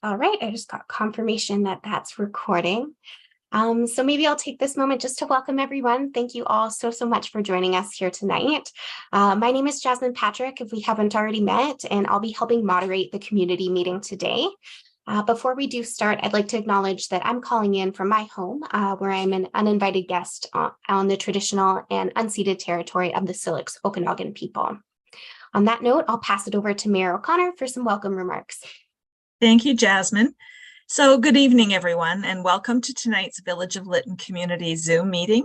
All right, I just got confirmation that that's recording. So maybe I'll take this moment just to welcome everyone. Thank you all so much for joining us here tonight. My name is Jasmine Patrick, if we haven't already met, and I'll be helping moderate the community meeting today. Before we do start, I'd like to acknowledge that I'm calling in from my home, where I'm an uninvited guest on the traditional and unceded territory of the Syilx Okanagan people. On that note, I'll pass it over to Mayor O'Connor for some welcome remarks. Thank you, Jasmine. So good evening, everyone, and welcome to tonight's Village of Lytton Community Zoom meeting.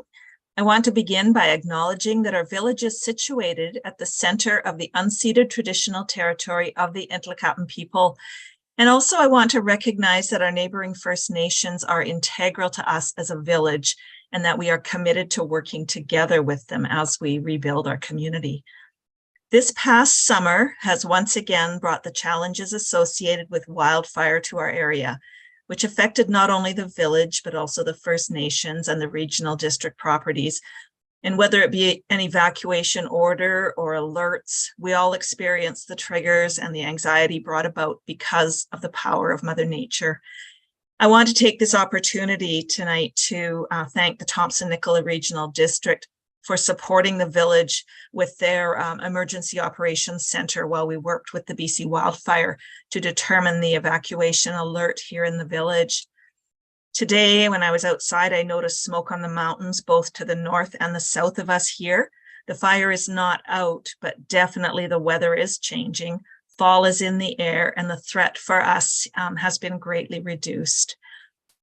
I want to begin by acknowledging that our village is situated at the center of the unceded traditional territory of the Ntlaka'pamux people. And also I want to recognize that our neighboring First Nations are integral to us as a village and that we are committed to working together with them as we rebuild our community. This past summer has once again brought the challenges associated with wildfire to our area, which affected not only the village, but also the First Nations and the regional district properties. And whether it be an evacuation order or alerts, we all experienced the triggers and the anxiety brought about because of the power of Mother Nature. I want to take this opportunity tonight to thank the Thompson-Nicola Regional District for supporting the village with their emergency operations center while we worked with the BC wildfire to determine the evacuation alert here in the village. Today, when I was outside, I noticed smoke on the mountains, both to the north and the south of us here. The fire is not out, but definitely the weather is changing. Fall is in the air, and the threat for us has been greatly reduced.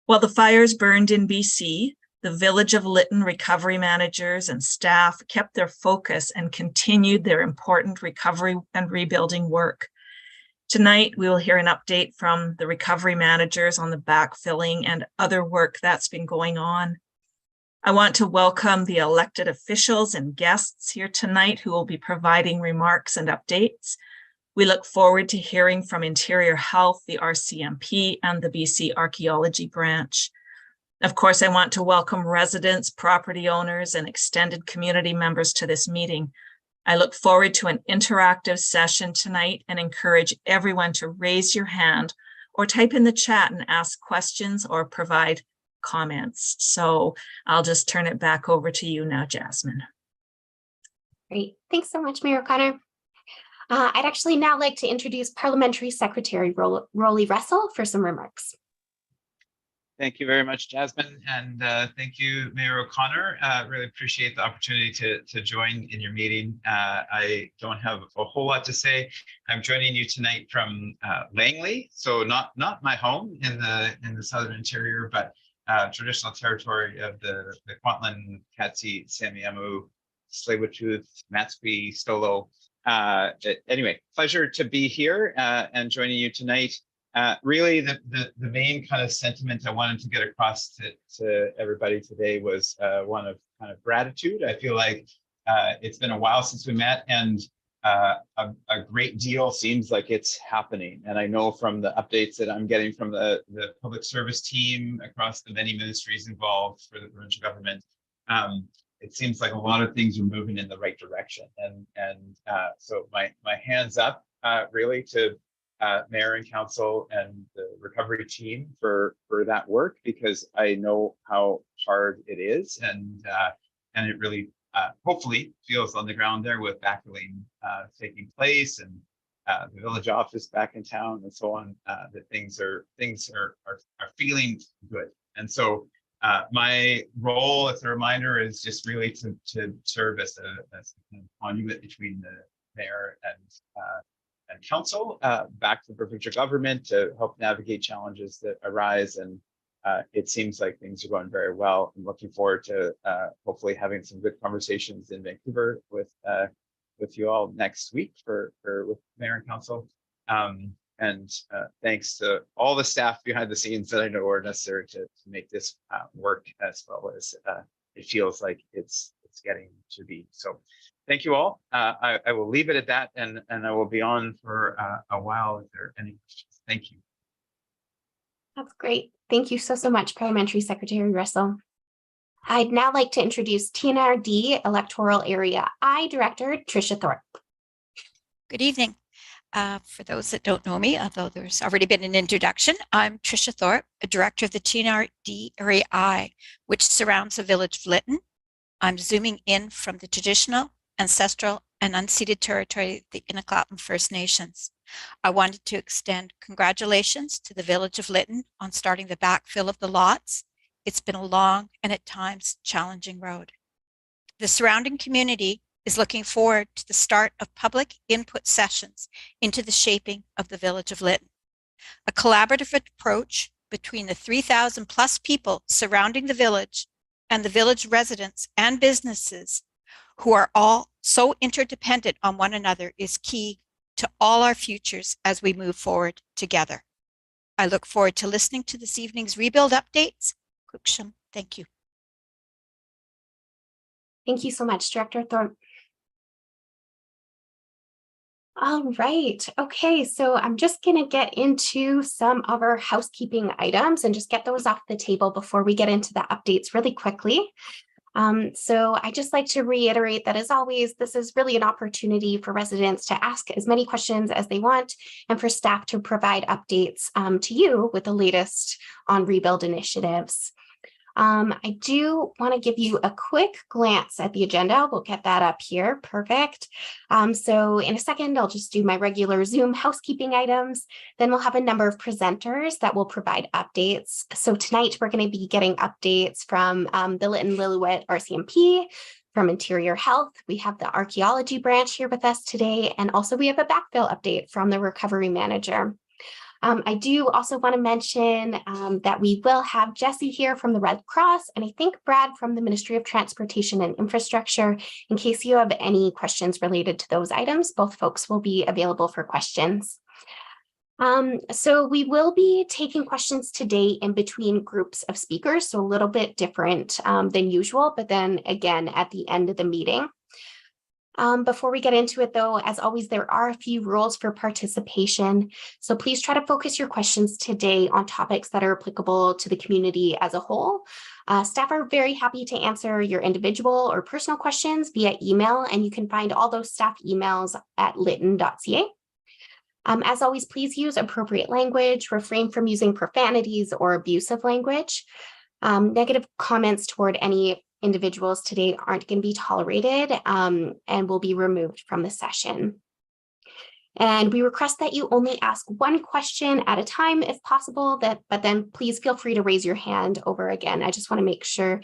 While the fires burned in BC, the Village of Lytton recovery managers and staff kept their focus and continued their important recovery and rebuilding work. Tonight, we will hear an update from the recovery managers on the backfilling and other work that's been going on. I want to welcome the elected officials and guests here tonight who will be providing remarks and updates. We look forward to hearing from Interior Health, the RCMP, and the BC Archeology branch. Of course, I want to welcome residents, property owners, and extended community members to this meeting. I look forward to an interactive session tonight and encourage everyone to raise your hand or type in the chat and ask questions or provide comments. So I'll just turn it back over to you now, Jasmine. Great. Thanks so much, Mayor O'Connor. I'd actually now like to introduce Parliamentary Secretary Rolly Russell for some remarks. Thank you very much, Jasmine, and thank you, Mayor O'Connor. Really appreciate the opportunity to join in your meeting. I don't have a whole lot to say. I'm joining you tonight from Langley, so not my home in the southern interior, but traditional territory of the Kwantlen, Katsi, Samiamu, Tsleil-Waututh, Matsqui, Stolo. Anyway, pleasure to be here and joining you tonight. Really, the main kind of sentiment I wanted to get across to everybody today was one of kind of gratitude. I feel like it's been a while since we met, and a great deal seems like it's happening. And I know from the updates that I'm getting from the public service team across the many ministries involved for the provincial government, it seems like a lot of things are moving in the right direction. And so my hands up really to Mayor and Council and the recovery team for that work, because I know how hard it is, and it really hopefully feels on the ground there with backfilling taking place and the village office back in town and so on. That things are feeling good, and so my role, as a reminder, is just really to serve as a conduit between the mayor and council back to the provincial government to help navigate challenges that arise. And it seems like things are going very well. I'm looking forward to hopefully having some good conversations in Vancouver with you all next week with mayor and council. And thanks to all the staff behind the scenes that I know are necessary to make this work as well as it feels like it's getting to be. So thank you all. I will leave it at that, and I will be on for a while if there are any questions. Thank you. That's great. Thank you so much, Parliamentary Secretary Russell. I'd now like to introduce TNRD Electoral Area I Director Tricia Thorpe. Good evening. For those that don't know me, although there's already been an introduction, I'm Tricia Thorpe, a director of the TNRD Area I, which surrounds the village of Lytton. I'm zooming in from the traditional, ancestral, and unceded territory of the Inuktitut First Nations. I wanted to extend congratulations to the village of Lytton on starting the backfill of the lots. It's been a long and at times challenging road. The surrounding community is looking forward to the start of public input sessions into the shaping of the village of Lytton. A collaborative approach between the 3,000 plus people surrounding the village and the village residents and businesses who are all so interdependent on one another is key to all our futures as we move forward together. I look forward to listening to this evening's rebuild updates. Thank you. Thank you so much, Director Thorpe. All right. Okay, so I'm just going to get into some of our housekeeping items and just get those off the table before we get into the updates really quickly. So I just like to reiterate that, as always, this is really an opportunity for residents to ask as many questions as they want and for staff to provide updates to you with the latest on rebuild initiatives. I do want to give you a quick glance at the agenda. We'll get that up here. Perfect. So in a second, I'll just do my regular Zoom housekeeping items. Then we'll have a number of presenters that will provide updates. So tonight we're going to be getting updates from the Lytton Lillooet RCMP, from Interior Health. We have the Archeology branch here with us today. And also we have a backfill update from the recovery manager. I do also want to mention that we will have Jesse here from the Red Cross, and I think Brad from the Ministry of Transportation and Infrastructure, in case you have any questions related to those items. Both folks will be available for questions. So we will be taking questions today in between groups of speakers, so a little bit different than usual, but then again at the end of the meeting. Before we get into it, though, as always, there are a few rules for participation. So please try to focus your questions today on topics that are applicable to the community as a whole. Staff are very happy to answer your individual or personal questions via email, and you can find all those staff emails at lytton.ca. As always, please use appropriate language, refrain from using profanities or abusive language. Negative comments toward any individuals today aren't going to be tolerated and will be removed from the session. And we request that you only ask one question at a time if possible, but then please feel free to raise your hand over again. I just want to make sure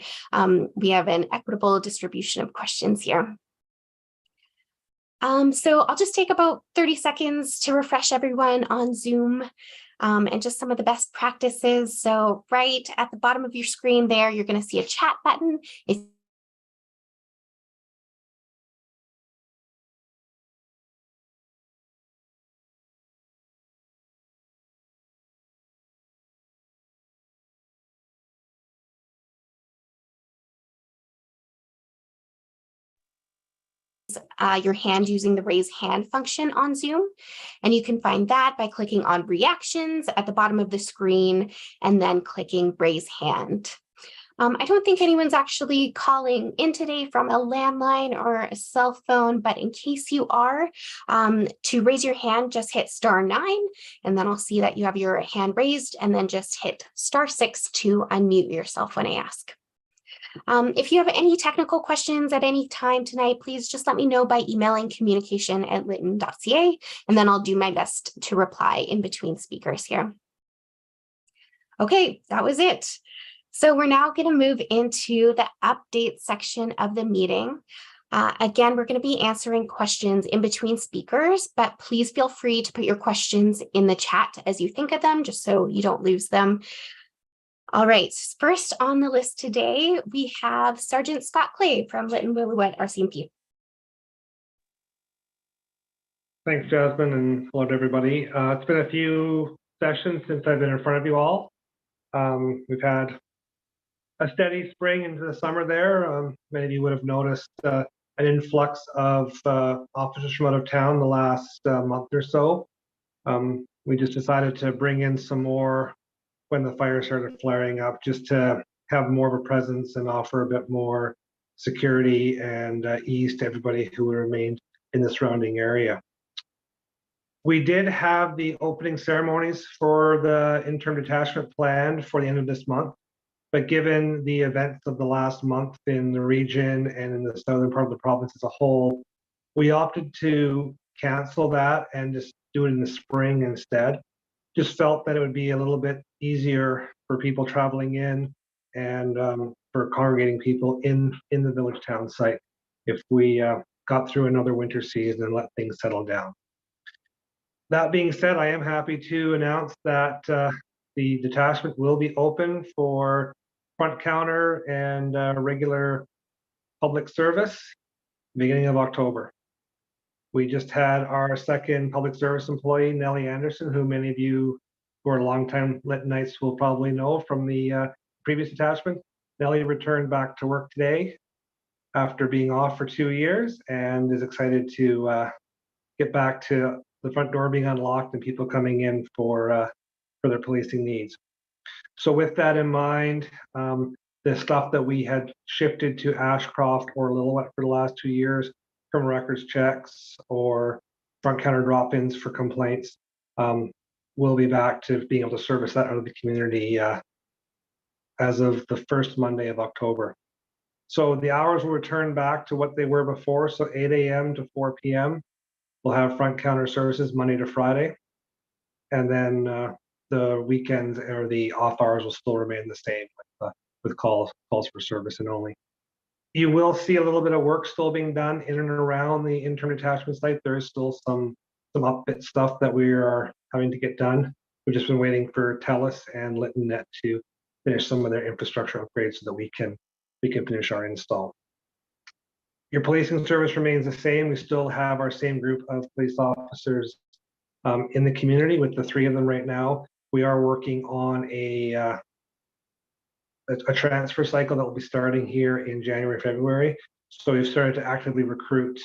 we have an equitable distribution of questions here. So I'll just take about 30 seconds to refresh everyone on Zoom. And just some of the best practices. So right at the bottom of your screen there, you're going to see a chat button. Your hand using the raise hand function on Zoom. And you can find that by clicking on reactions at the bottom of the screen and then clicking raise hand. I don't think anyone's actually calling in today from a landline or a cell phone, but in case you are, to raise your hand, just hit *9, and then I'll see that you have your hand raised, and then just hit *6 to unmute yourself when I ask. If you have any technical questions at any time tonight, please just let me know by emailing communication@lytton.ca, and then I'll do my best to reply in between speakers here. Okay, that was it. So we're now going to move into the update section of the meeting. Again, we're going to be answering questions in between speakers, but please feel free to put your questions in the chat as you think of them, just so you don't lose them. All right, first on the list today, we have Sergeant Scott Clay from Lytton Lillooet RCMP. Thanks, Jasmine, and hello to everybody. It's been a few sessions since I've been in front of you all. We've had a steady spring into the summer there. Many of you would have noticed an influx of officers from out of town the last month or so. We just decided to bring in some more when the fire started flaring up, just to have more of a presence and offer a bit more security and ease to everybody who remained in the surrounding area. We did have the opening ceremonies for the interim detachment planned for the end of this month. But given the events of the last month in the region and in the southern part of the province as a whole, we opted to cancel that and just do it in the spring instead. Just felt that it would be a little bit easier for people traveling in and for congregating people in the village town site if we got through another winter season and let things settle down. That being said, I am happy to announce that the detachment will be open for front counter and regular public service beginning of October. We just had our second public service employee, Nellie Anderson, who many of you who are longtime Lyttonites will probably know from the previous detachment. Nellie returned back to work today after being off for 2 years and is excited to get back to the front door being unlocked and people coming in for their policing needs. So with that in mind, the stuff that we had shifted to Ashcroft or Lillooet for the last 2 years from records checks or front counter drop-ins for complaints, we'll be back to being able to service that out of the community as of the first Monday of October. So the hours will return back to what they were before, so 8 a.m. to 4 p.m. We'll have front counter services Monday to Friday, and then the weekends or the off hours will still remain the same with calls for service and only. You will see a little bit of work still being done in and around the interim detachment site. There is still some upfit stuff that we are having to get done. We've just been waiting for TELUS and Lytton to finish some of their infrastructure upgrades so that we can finish our install. Your policing service remains the same. We still have our same group of police officers in the community with the 3 of them right now. We are working on a transfer cycle that will be starting here in January, February. So we've started to actively recruit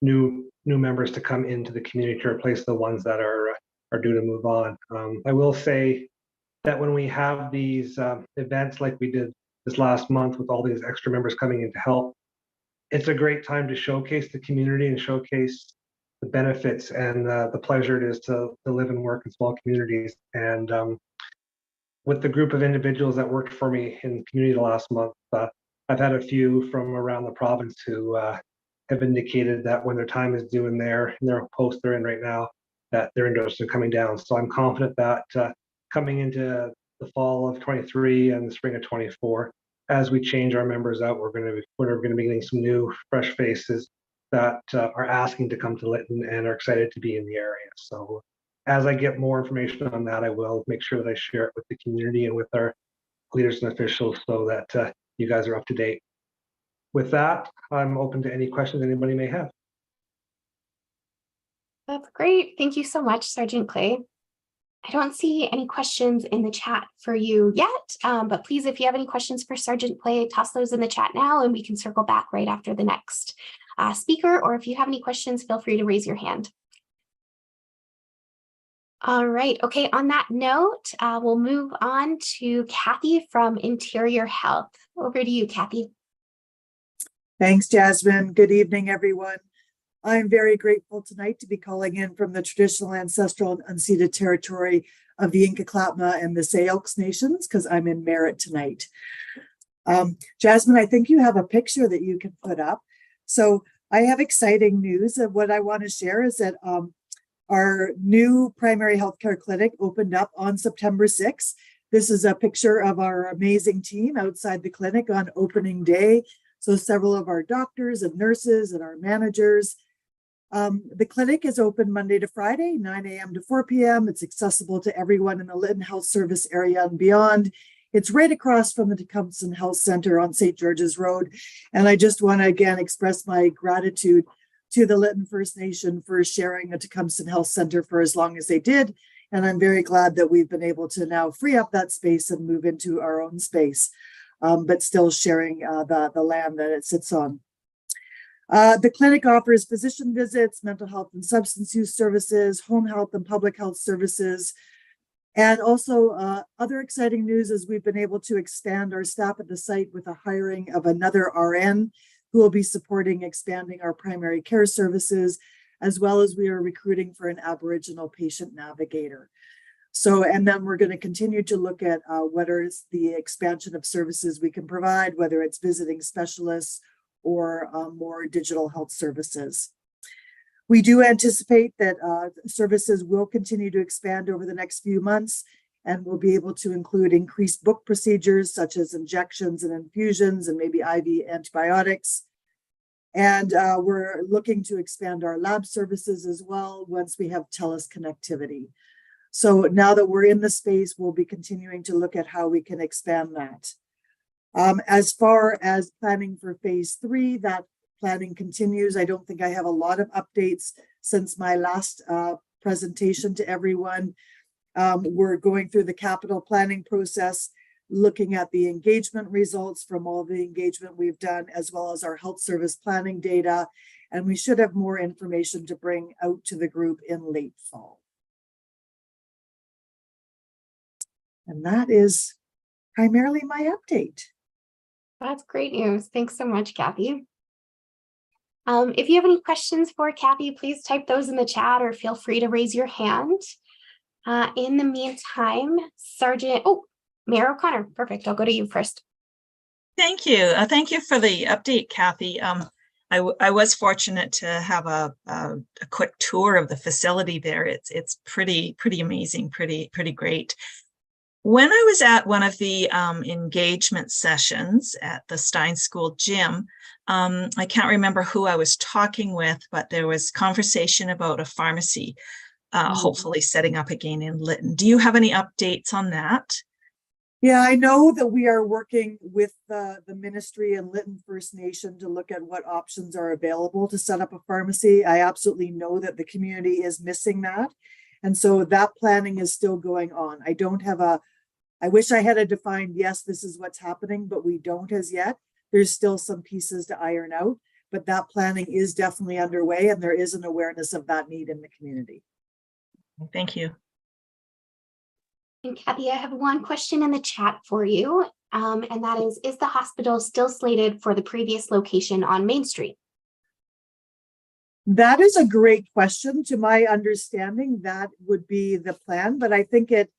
new members to come into the community to replace the ones that are due to move on. I will say that when we have these events like we did this last month with all these extra members coming in to help, it's a great time to showcase the community and showcase the benefits and the pleasure it is to live and work in small communities. And with the group of individuals that worked for me in the community the last month, I've had a few from around the province who have indicated that when their time is due in their post they're in right now, that they're interested in coming down. So I'm confident that coming into the fall of 23 and the spring of 24, as we change our members out, we're going to be getting some new, fresh faces that are asking to come to Lytton and are excited to be in the area. So as I get more information on that, I will make sure that I share it with the community and with our leaders and officials so that you guys are up to date. With that, I'm open to any questions anybody may have. That's great. Thank you so much, Sergeant Clay. I don't see any questions in the chat for you yet, but please, if you have any questions for Sergeant Clay, toss those in the chat now and we can circle back right after the next speaker, or if you have any questions, feel free to raise your hand. All right, okay, on that note, we'll move on to Kathy from Interior Health. Over to you, Kathy. Thanks, Jasmine. Good evening, everyone. I'm very grateful tonight to be calling in from the traditional, ancestral, and unceded territory of the Inca-Clapma and the Sayilks Nations, because I'm in Merritt tonight. Jasmine, I think you have a picture that you can put up. So I have exciting news. And what I want to share is that our new primary healthcare clinic opened up on September 6th. This is a picture of our amazing team outside the clinic on opening day. So several of our doctors and nurses and our managers. The clinic is open Monday to Friday, 9 a.m. to 4 p.m. It's accessible to everyone in the Lytton Health Service area and beyond. It's right across from the Tecumseh Health Center on St. George's Road. And I just want to again express my gratitude to the Lytton First Nation for sharing the Tecumseh Health Center for as long as they did. And I'm very glad that we've been able to now free up that space and move into our own space, but still sharing the land that it sits on. The clinic offers physician visits, mental health and substance use services, home health and public health services. And also other exciting news is we've been able to expand our staff at the site with a hiring of another RN who will be supporting expanding our primary care services, as well as we are recruiting for an Aboriginal patient navigator. So, and then we're going to continue to look at what is the expansion of services we can provide, whether it's visiting specialists or more digital health services. We do anticipate that services will continue to expand over the next few months, and we'll be able to include increased book procedures such as injections and infusions and maybe IV antibiotics. And we're looking to expand our lab services as well once we have TELUS connectivity. So now that we're in the space, we'll be continuing to look at how we can expand that. As far as planning for phase 3, that planning continues. I don't think I have a lot of updates since my last presentation to everyone. We're going through the capital planning process, looking at the engagement results from all the engagement we've done, as well as our health service planning data. And we should have more information to bring out to the group in late fall. And that is primarily my update. That's great news. Thanks so much, Kathy. If you have any questions for Kathy, please type those in the chat or feel free to raise your hand. In the meantime, Mayor O'Connor, perfect. I'll go to you first. Thank you. Thank you for the update, Kathy. I was fortunate to have a quick tour of the facility there. It's pretty amazing, pretty great. When I was at one of the engagement sessions at the Stein School gym, I can't remember who I was talking with, but there was conversation about a pharmacy hopefully setting up again in Lytton. Do you have any updates on that? Yeah, I know that we are working with the ministry and Lytton First Nation to look at what options are available to set up a pharmacy. I absolutely know that the community is missing that. And so that planning is still going on. I don't have I wish I had a defined, yes, this is what's happening, but we don't as yet. There's still some pieces to iron out, but that planning is definitely underway, and there is an awareness of that need in the community. Thank you. And Kathy, I have one question in the chat for you, and that is the hospital still slated for the previous location on Main Street? That is a great question. To my understanding, that would be the plan, but I think it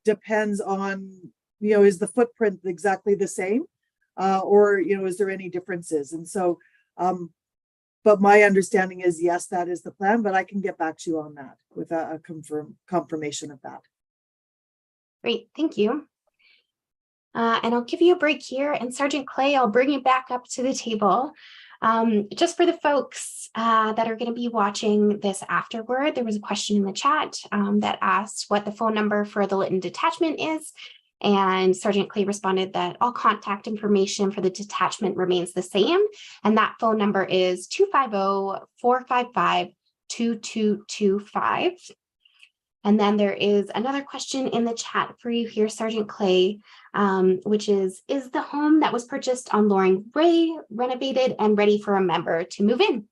depends on, is the footprint exactly the same? Or, is there any differences? And so, but my understanding is, yes, that is the plan, but I can get back to you on that with a confirmation of that. Great, thank you. And I'll give you a break here, and Sergeant Clay, I'll bring you back up to the table. Just for the folks that are going to be watching this afterward, there was a question in the chat that asked what the phone number for the Lytton detachment is. And Sergeant Clay responded that all contact information for the detachment remains the same. And that phone number is 250-455-2225. And then there is another question in the chat for you here, Sergeant Clay, which is the home that was purchased on Loring Way renovated and ready for a member to move in?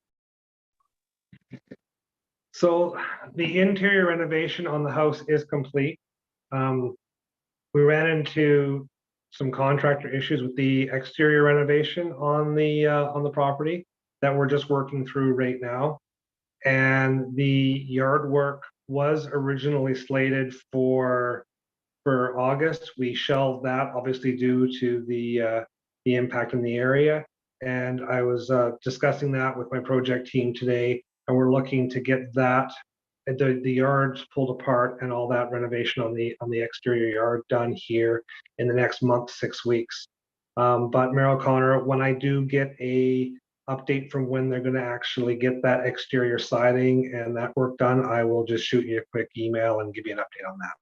So the interior renovation on the house is complete. We ran into some contractor issues with the exterior renovation on the property that we're just working through right now. And the yard work was originally slated for August. We shelved that, obviously due to the impact in the area. And I was discussing that with my project team today, and we're looking to get that the yards pulled apart and all that renovation on the exterior yard done here in the next month, 6 weeks. But Mayor O'Connor, when I do get a update from when they're going to actually get that exterior siding and that work done, I will just shoot you a quick email and give you an update on that.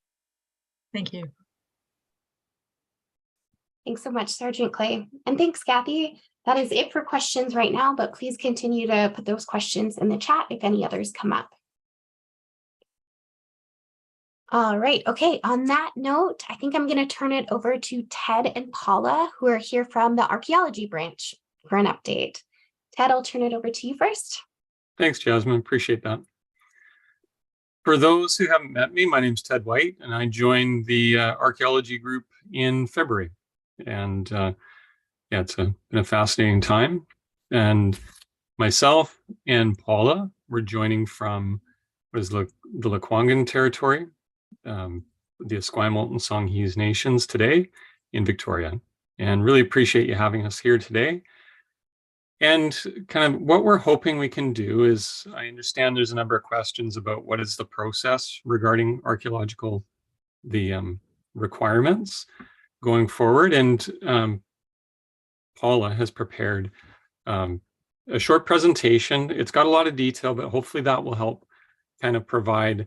Thank you. Thanks so much, Sergeant Clay. And thanks, Kathy. That is it for questions right now, but please continue to put those questions in the chat if any others come up. All right. Okay. On that note, I think I'm going to turn it over to Ted and Paula, who are here from the Archeology branch, for an update. Ted, I'll turn it over to you first. Thanks, Jasmine. Appreciate that. For those who haven't met me, my name's Ted White, and I joined the Archeology group in February. And yeah, it's been a fascinating time. And myself and Paula we're joining from the Lekwungen territory, the Esquimalt and Songhees nations today in Victoria, and really appreciate you having us here today. And kind of what we're hoping we can do is, I understand there's a number of questions about what is the process regarding archaeological, requirements going forward. And Paula has prepared a short presentation. It's got a lot of detail, but hopefully that will help kind of provide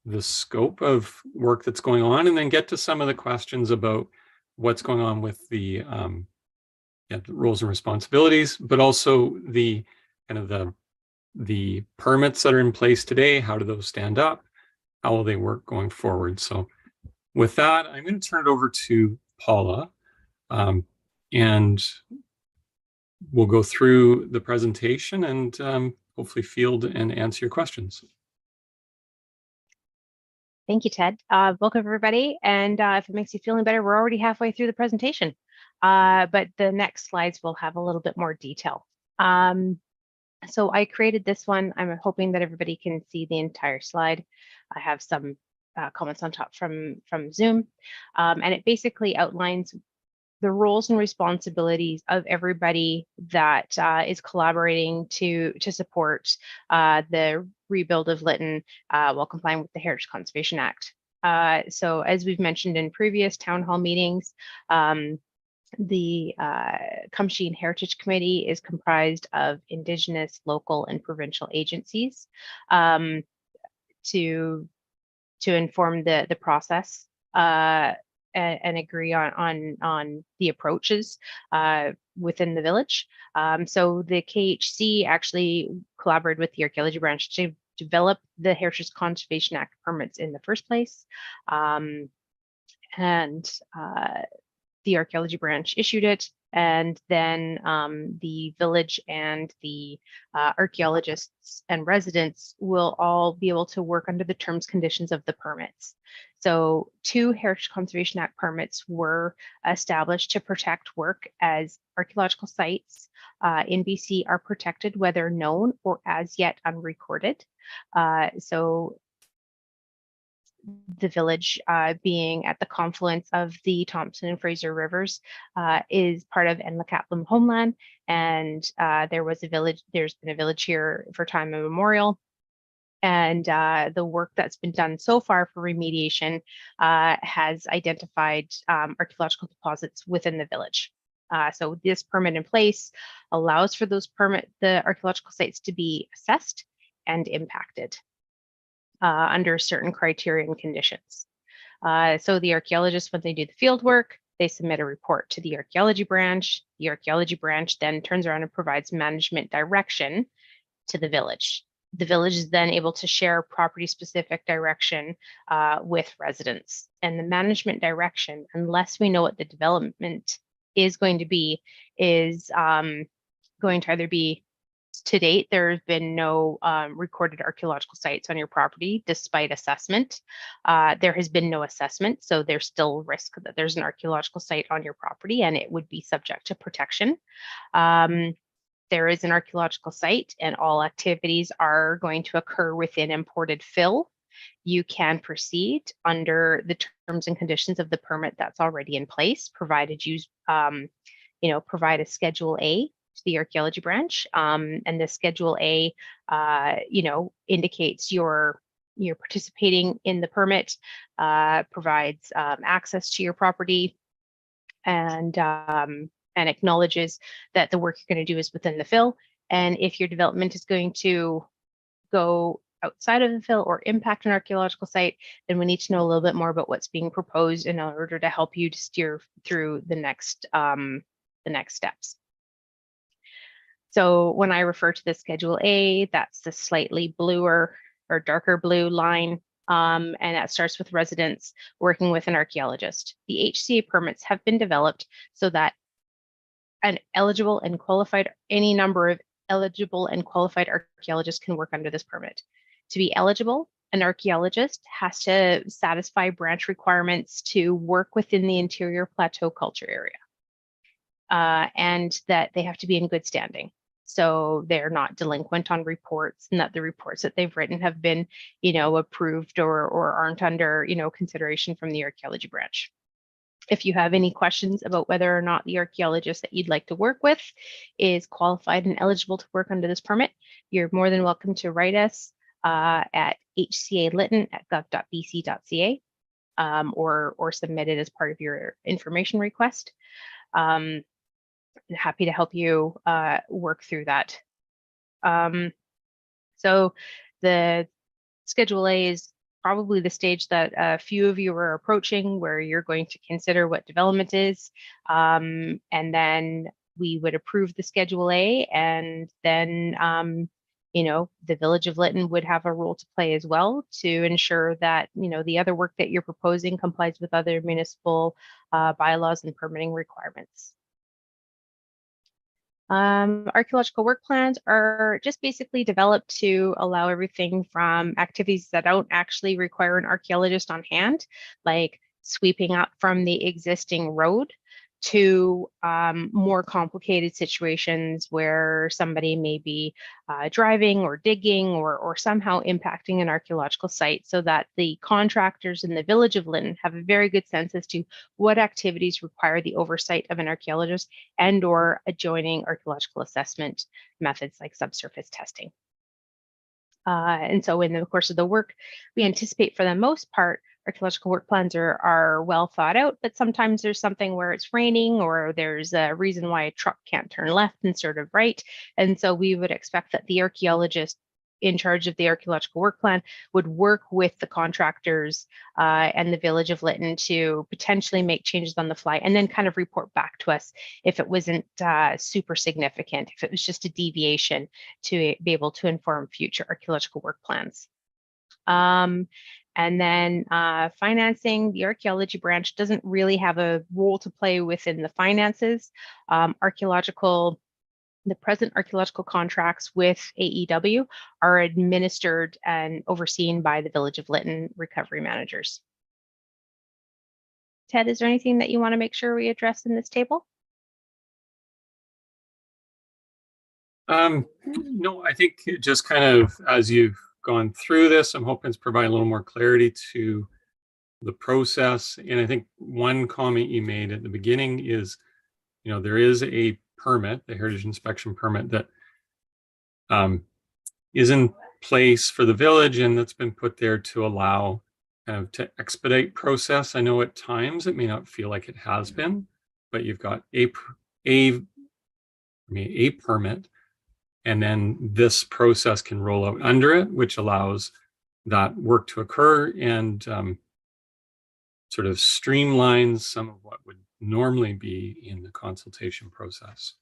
the scope of work that's going on, and then get to some of the questions about what's going on with the roles and responsibilities, but also the kind of the permits that are in place today. How do those stand up? How will they work going forward? So with that, I'm going to turn it over to Paula, and we'll go through the presentation and hopefully field and answer your questions. Thank you, Ted. Welcome, everybody. And if it makes you feel any better, we're already halfway through the presentation, but the next slides will have a little bit more detail. So I created this one. I'm hoping that everybody can see the entire slide. I have some comments on top from Zoom, and it basically outlines the roles and responsibilities of everybody that is collaborating to support the rebuild of Lytton while complying with the Heritage Conservation Act. So as we've mentioned in previous town hall meetings, the Cumsheen Heritage Committee is comprised of Indigenous, local, and provincial agencies to inform the process and agree on the approaches within the village. So the KHC actually collaborated with the Archeology branch to develop the Heritage Conservation Act permits in the first place. The Archeology branch issued it, and then the village and the archaeologists and residents will all be able to work under the terms conditions of the permits. So 2 Heritage Conservation Act permits were established to protect work as archaeological sites in BC are protected whether known or as yet unrecorded. So the village being at the confluence of the Thompson and Fraser rivers is part of Nlakatlam homeland, and there's been a village here for time immemorial. And the work that's been done so far for remediation has identified archaeological deposits within the village. So this permit in place allows for the archaeological sites to be assessed and impacted under certain criteria and conditions. So the archaeologists, when they do the field work, they submit a report to the Archeology branch. The Archeology branch then turns around and provides management direction to the village. The village is then able to share property-specific direction with residents. And the management direction, unless we know what the development is going to be, is going to either be, to date, there have been no recorded archaeological sites on your property despite assessment. There has been no assessment, so there's still risk that there's an archaeological site on your property and it would be subject to protection. There is an archaeological site and all activities are going to occur within imported fill. You can proceed under the terms and conditions of the permit that's already in place, provided you provide a Schedule A to the Archeology branch, and the Schedule A indicates you're participating in the permit, provides access to your property, and acknowledges that the work you're going to do is within the fill. And if your development is going to go outside of the fill or impact an archaeological site, then we need to know a little bit more about what's being proposed in order to help you to steer through the next steps. So when I refer to the Schedule A, that's the slightly bluer or darker blue line, and that starts with residents working with an archaeologist. The HCA permits have been developed so that any number of eligible and qualified archaeologists can work under this permit. To be eligible, an archaeologist has to satisfy branch requirements to work within the interior plateau culture area, and that they have to be in good standing. so they're not delinquent on reports, and that the reports that they've written have been, approved or aren't under, consideration from the archaeology branch. If you have any questions about whether or not the archaeologist that you'd like to work with is qualified and eligible to work under this permit, you're more than welcome to write us at hcalytton@gov.bc.ca or submit it as part of your information request. I'm happy to help you work through that. So the Schedule A is probably the stage that a few of you are approaching, where you're going to consider what development is. And then we would approve the Schedule A, and then the Village of Lytton would have a role to play as well to ensure that the other work that you're proposing complies with other municipal bylaws and permitting requirements. Archaeological work plans are just basically developed to allow everything from activities that don't actually require an archaeologist on hand, like sweeping up from the existing road, to more complicated situations where somebody may be driving or digging or somehow impacting an archaeological site, so that the contractors in the Village of Lytton have a very good sense as to what activities require the oversight of an archaeologist and or adjoining archaeological assessment methods like subsurface testing. And so in the course of the work, we anticipate for the most part, archaeological work plans are well thought out, but sometimes there's something where it's raining or there's a reason why a truck can't turn left instead of right. And so we would expect that the archaeologist in charge of the archaeological work plan would work with the contractors and the Village of Lytton to potentially make changes on the fly, and then kind of report back to us if it wasn't super significant, if it was just a deviation, to be able to inform future archaeological work plans. And then financing, the archaeology branch doesn't really have a role to play within the finances. The present archaeological contracts with AEW are administered and overseen by the Village of Lytton recovery managers. Ted, is there anything that you want to make sure we address in this table? No, I think just kind of as you've gone through this, I'm hoping to provide a little more clarity to the process. And I think one comment you made at the beginning is, there is a permit, the heritage inspection permit, that is in place for the village, and that's been put there to allow kind of to expedite process. I know at times it may not feel like it has been, but you've got a permit, and then this process can roll out under it, which allows that work to occur and sort of streamlines some of what would normally be in the consultation process.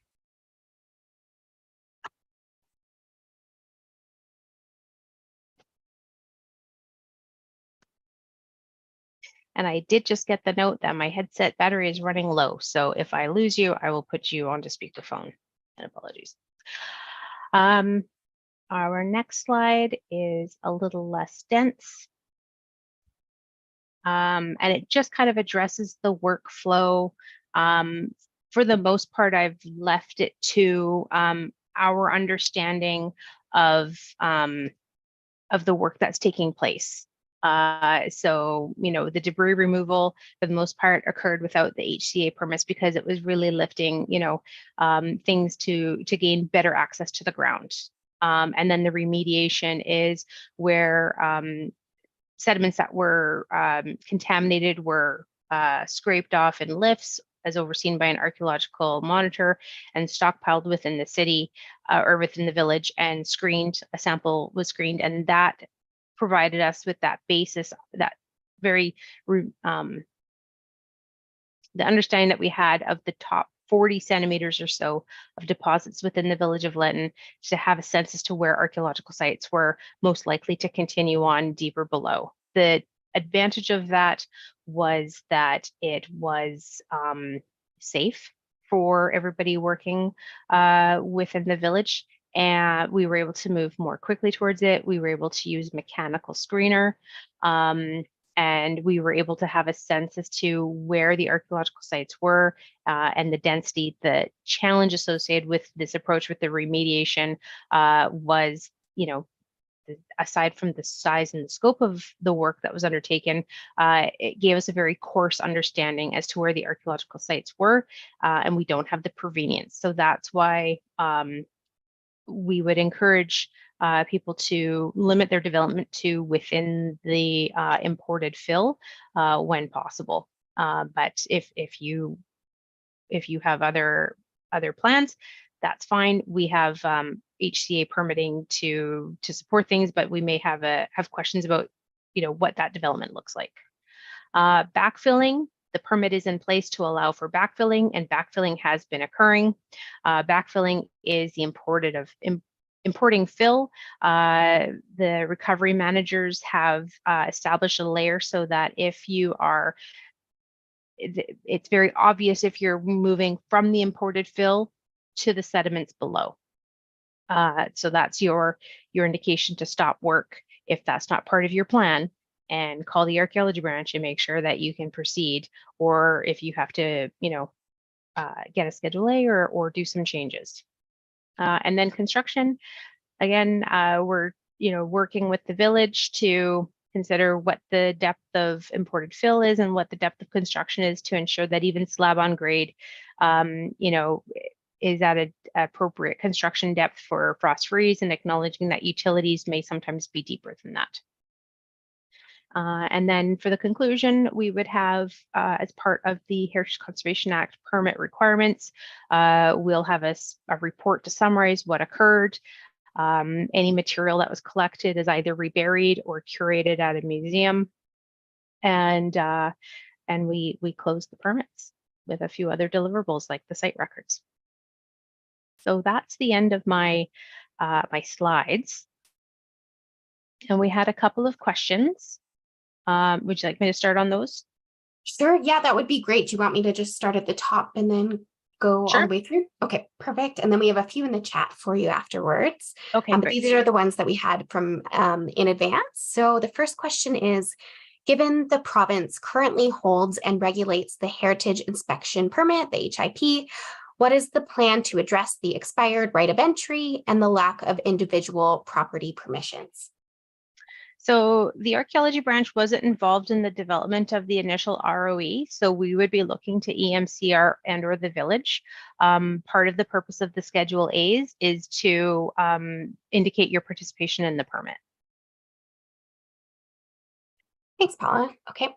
And I did just get the note that my headset battery is running low. So if I lose you, I will put you onto speakerphone, and apologies. Our next slide is a little less dense. And it just kind of addresses the workflow. For the most part, I've left it to our understanding of the work that's taking place. So, the debris removal for the most part occurred without the HCA permits, because it was really lifting, things to gain better access to the ground. And then the remediation is where sediments that were contaminated were scraped off in lifts, as overseen by an archaeological monitor, and stockpiled within the city or within the village, and screened. A sample was screened, and that provided us with that basis, that very the understanding that we had of the top 40 centimeters or so of deposits within the Village of Lytton, to have a sense as to where archaeological sites were most likely to continue on deeper below. The advantage of that was that it was safe for everybody working within the village, and we were able to move more quickly towards it. We were able to use mechanical screener, and and we were able to have a sense as to where the archaeological sites were and the density. The challenge associated with this approach with the remediation was, aside from the size and the scope of the work that was undertaken, it gave us a very coarse understanding as to where the archaeological sites were, and we don't have the provenience. So that's why we would encourage people to limit their development to within the imported fill when possible. But if you have other plans, that's fine. We have HCA permitting to support things, but we may have questions about what that development looks like. Backfilling. The permit is in place to allow for backfilling, and backfilling has been occurring. Backfilling is the importing fill. The recovery managers have established a layer so that if you are, it's very obvious if you're moving from the imported fill to the sediments below. So that's your indication to stop work if that's not part of your plan, and call the archaeology branch and make sure that you can proceed, or if you have to, get a Schedule A or do some changes. And then construction, again, we're working with the village to consider what the depth of imported fill is and what the depth of construction is to ensure that even slab on grade, is at an appropriate construction depth for frost freeze, and acknowledging that utilities may sometimes be deeper than that. And then for the conclusion, we would have, as part of the Heritage Conservation Act permit requirements, we'll have a report to summarize what occurred. Any material that was collected is either reburied or curated at a museum, and we close the permits with a few other deliverables like the site records. So that's the end of my my slides, and we had a couple of questions. Would you like me to start on those? Sure. Yeah, that would be great. Do you want me to just start at the top and then go all the way through? Okay, perfect. And then we have a few in the chat for you afterwards. Okay, but great. these are the ones that we had from in advance. So the first question is, given the province currently holds and regulates the Heritage Inspection Permit, the HIP, what is the plan to address the expired right of entry and the lack of individual property permissions? So the archaeology branch wasn't involved in the development of the initial ROE, so we would be looking to EMCR and or the village. Part of the purpose of the Schedule A's is to indicate your participation in the permit. Thanks, Paula. Okay.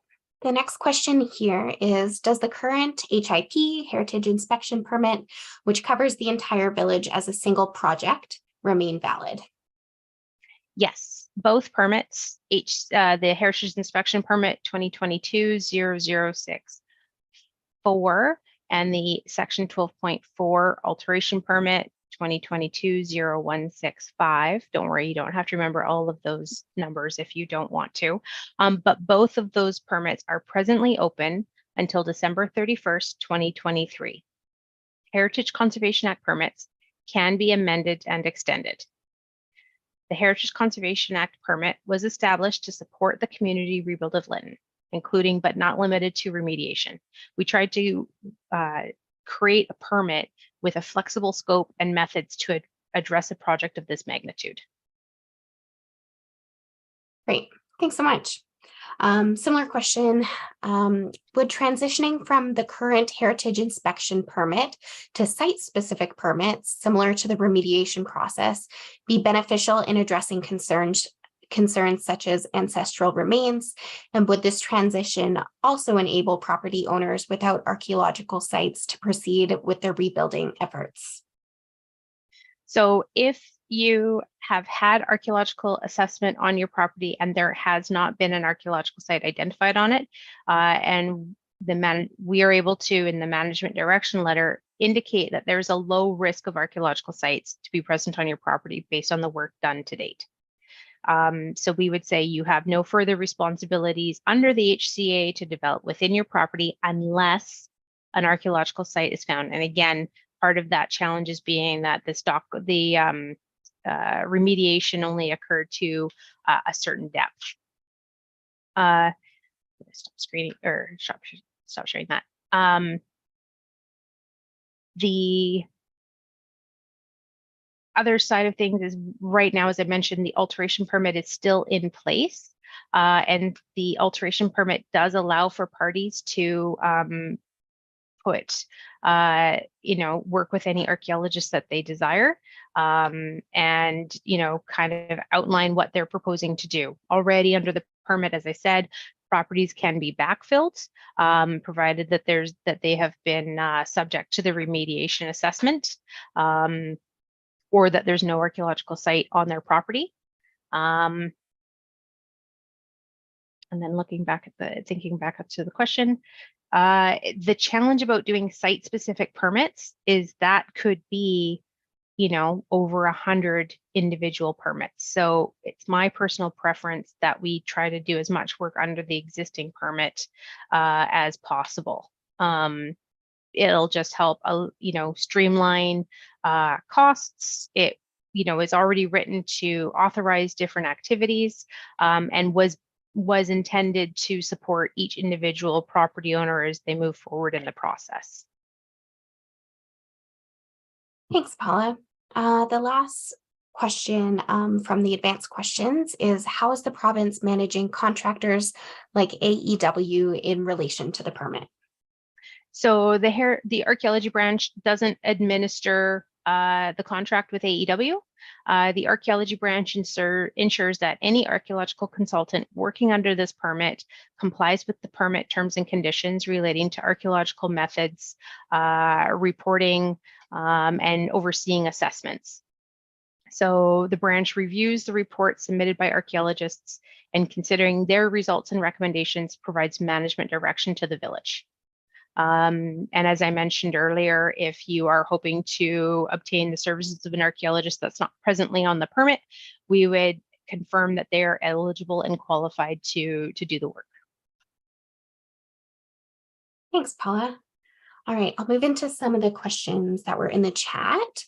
The next question here is, does the current HIP, Heritage Inspection Permit, which covers the entire village as a single project, remain valid? Yes, both permits, the Heritage Inspection Permit 2022-0064 and the Section 12.4 Alteration Permit 2022-0165. Don't worry, you don't have to remember all of those numbers if you don't want to. But both of those permits are presently open until December 31st, 2023. Heritage Conservation Act permits can be amended and extended. The Heritage Conservation Act permit was established to support the community rebuild of Lytton, including but not limited to remediation. We tried to create a permit with a flexible scope and methods to address a project of this magnitude. Great, thanks so much. Similar question, would transitioning from the current Heritage Inspection Permit to site-specific permits, similar to the remediation process, be beneficial in addressing concerns such as ancestral remains? And would this transition also enable property owners without archaeological sites to proceed with their rebuilding efforts? So if you have had archaeological assessment on your property and there has not been an archaeological site identified on it, and we are able to, in the management direction letter, indicate that there's a low risk of archaeological sites to be present on your property based on the work done to date. So we would say you have no further responsibilities under the HCA to develop within your property unless an archaeological site is found. And again, part of that challenge is being that the remediation only occurred to a certain depth. stop screening or stop sharing that. The other side of things is right now, as I mentioned, the alteration permit is still in place. And the alteration permit does allow for parties to work with any archaeologists that they desire, and, kind of outline what they're proposing to do. Already under the permit, as I said, properties can be backfilled, provided that they have been subject to the remediation assessment, or that there's no archaeological site on their property. And then thinking back up to the question, the challenge about doing site-specific permits is that could be, over 100 individual permits. So it's my personal preference that we try to do as much work under the existing permit as possible. It'll just help, streamline costs. It, is already written to authorize different activities, and was intended to support each individual property owner as they move forward in the process. Thanks, Paula. The last question from the advanced questions is, how is the province managing contractors like AEW in relation to the permit? So the archaeology branch doesn't administer the contract with AEW. The archaeology branch ensures that any archaeological consultant working under this permit complies with the permit terms and conditions relating to archaeological methods, reporting, and overseeing assessments. So the branch reviews the reports submitted by archaeologists, and considering their results and recommendations, provides management direction to the village. And as I mentioned earlier, if you are hoping to obtain the services of an archaeologist that's not presently on the permit, we would confirm that they are eligible and qualified to do the work. Thanks, Paula. All right, I'll move into some of the questions that were in the chat.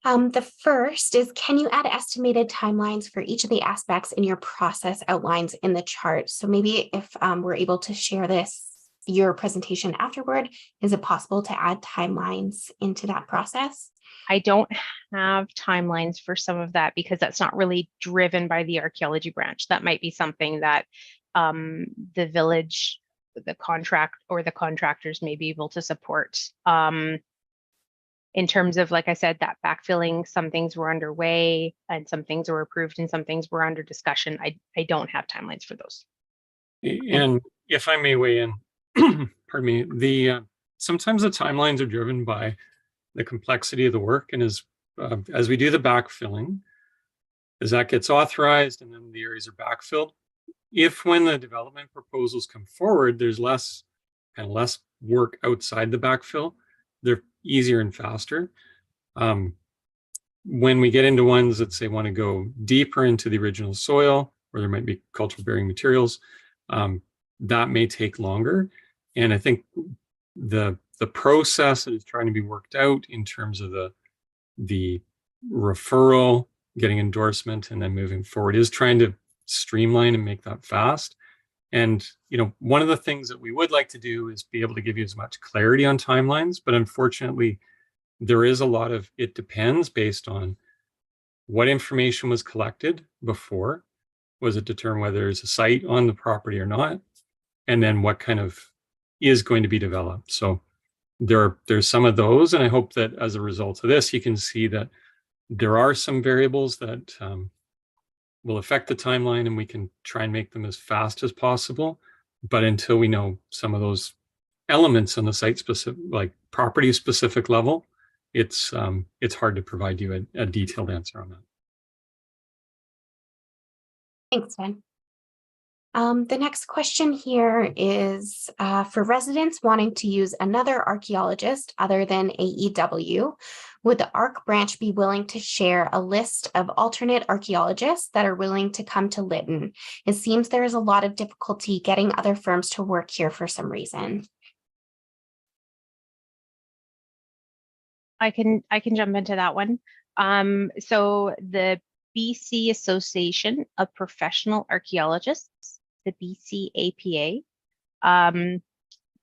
The first is, can you add estimated timelines for each of the aspects in your process outlines in the chart? So maybe if we're able to share your presentation afterward, is it possible to add timelines into that process? I don't have timelines for some of that because that's not really driven by the archaeology branch. That might be something that the village, the contractors may be able to support. In terms of, like I said, that backfilling, some things were underway and some things were approved and some things were under discussion. I don't have timelines for those. And if I may weigh in, pardon me, sometimes the timelines are driven by the complexity of the work, and as we do the backfilling, as that gets authorized and then the areas are backfilled, if when the development proposals come forward, there's less work outside the backfill, they're easier and faster. When we get into ones that say want to go deeper into the original soil, where there might be cultural bearing materials, that may take longer. And I think the process that is trying to be worked out in terms of the referral, getting endorsement, and then moving forward is trying to streamline and make that fast. And one of the things that we would like to do is be able to give you as much clarity on timelines, but unfortunately, there is a lot of it depends based on what information was collected before. Was it determined whether there's a site on the property or not? And then what kind of is going to be developed. So there's some of those, and I hope that as a result of this, you can see that there are some variables that will affect the timeline, and we can try and make them as fast as possible. But until we know some of those elements on the site specific, like property specific level, it's hard to provide you a detailed answer on that. Thanks, Ben. The next question here is for residents wanting to use another archaeologist other than AEW, would the ARC branch be willing to share a list of alternate archaeologists that are willing to come to Lytton? It seems there is a lot of difficulty getting other firms to work here for some reason. I can jump into that one. So the BC Association of Professional Archaeologists, the BC APA,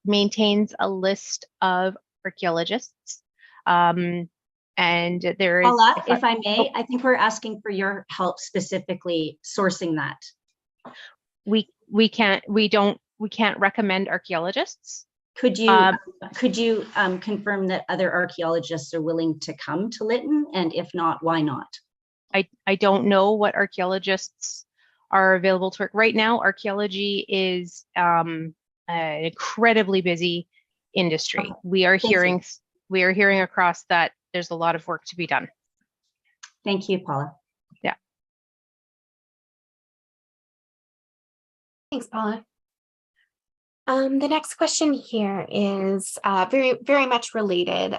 maintains a list of archaeologists. And there is, Paula, if I may, I think we're asking for your help specifically sourcing that. we can't recommend archaeologists. Could you confirm that other archaeologists are willing to come to Lytton? And if not, why not? I don't know what archaeologists are available to work right now. Archaeology is an incredibly busy industry. Okay. We are hearing across that there's a lot of work to be done. Thank you, Paula. Yeah. Thanks, Paula. The next question here is very much related.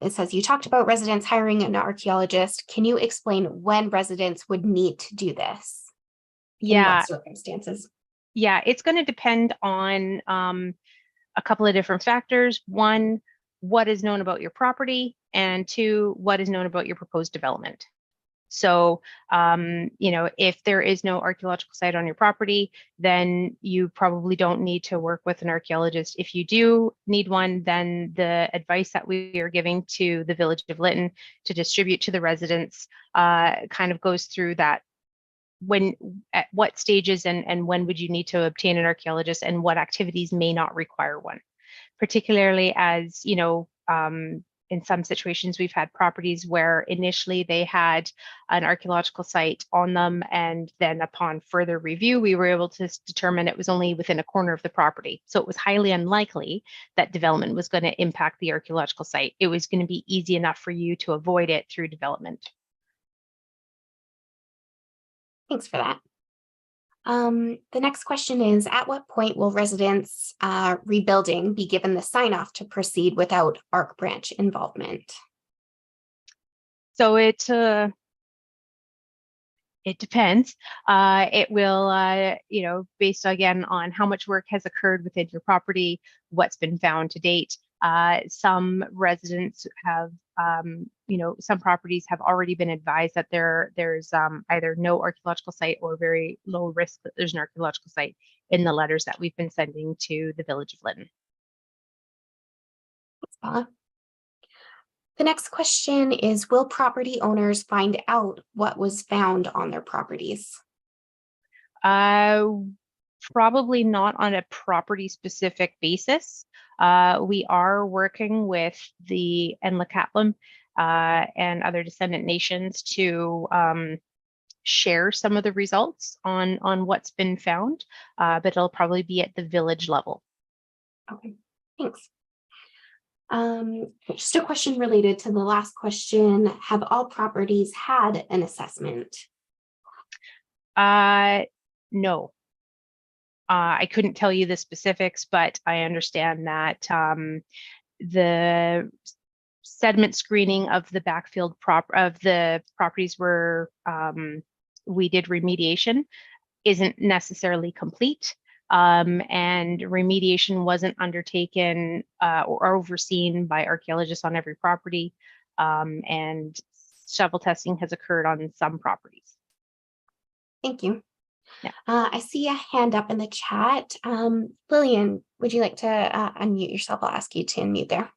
It says, you talked about residents hiring an archaeologist. Can you explain when residents would need to do this? In what circumstances? Yeah, it's going to depend on a couple of different factors. One, what is known about your property, and two, what is known about your proposed development. So, if there is no archaeological site on your property, then you probably don't need to work with an archaeologist. If you do need one, then the advice that we are giving to the Village of Lytton to distribute to the residents kind of goes through that. At what stages and when would you need to obtain an archaeologist, and what activities may not require one, particularly as, in some situations, we've had properties where initially they had an archaeological site on them, and then upon further review, we were able to determine it was only within a corner of the property. So it was highly unlikely that development was going to impact the archaeological site. It was going to be easy enough for you to avoid it through development. Thanks for that. The next question is, at what point will residents rebuilding be given the sign off to proceed without ARC branch involvement? So it depends. It will, based again on how much work has occurred within your property, what's been found to date. Some residents have, some properties have already been advised that there's either no archaeological site or very low risk that there's an archaeological site in the letters that we've been sending to the Village of Lytton. Thanks, Paula. The next question is, will property owners find out what was found on their properties? Probably not on a property specific basis. We are working with the Nlakatlam and other descendant nations to share some of the results on what's been found, but it'll probably be at the village level. Okay, thanks. Just a question related to the last question. Have all properties had an assessment? No. I couldn't tell you the specifics, but I understand that the sediment screening of the backfill of the properties where we did remediation isn't necessarily complete, and remediation wasn't undertaken or overseen by archaeologists on every property, and shovel testing has occurred on some properties. Thank you. Yeah. I see a hand up in the chat. Lillian, would you like to unmute yourself? I'll ask you to unmute there.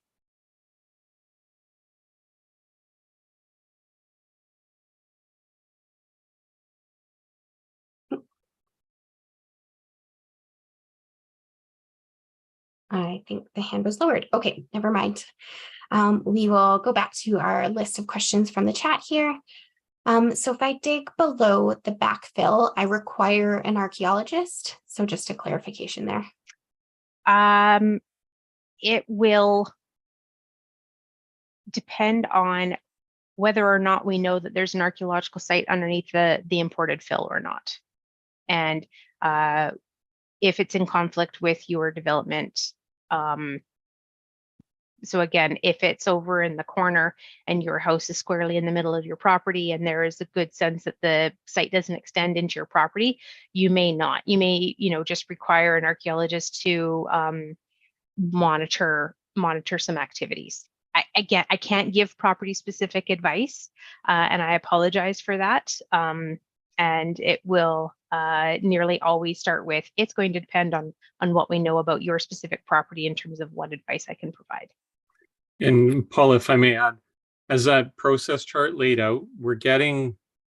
I think the hand was lowered. Okay, never mind. We will go back to our list of questions from the chat here. So if I dig below the backfill, I require an archaeologist. So just a clarification there. It will depend on whether or not we know that there's an archaeological site underneath the imported fill or not. And if it's in conflict with your development. So again, if it's over in the corner and your house is squarely in the middle of your property and there is a good sense that the site doesn't extend into your property, you may not. You may, just require an archaeologist to monitor some activities. Again, I can't give property specific advice, and I apologize for that. And it will nearly always start with, it's going to depend on what we know about your specific property in terms of what advice I can provide. And Paul, if I may add, as that process chart laid out, we're getting,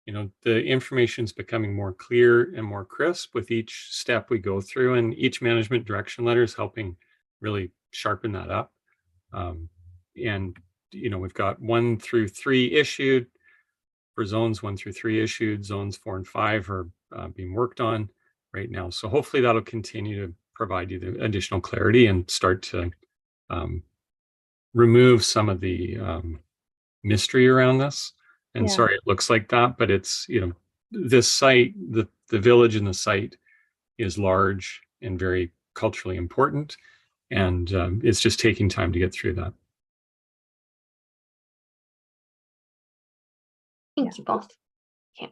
the information is becoming more clear and more crisp with each step we go through, and each management direction letter is helping really sharpen that up. And, we've got 1 through 3 issued for zones 1 through 3 issued, zones 4 and 5 are being worked on right now. So hopefully that'll continue to provide you the additional clarity and start to remove some of the mystery around this. And Yeah. sorry, it looks like that, but it's, this site, the village and the site is large and very culturally important. And it's just taking time to get through that. Thank you both. Okay.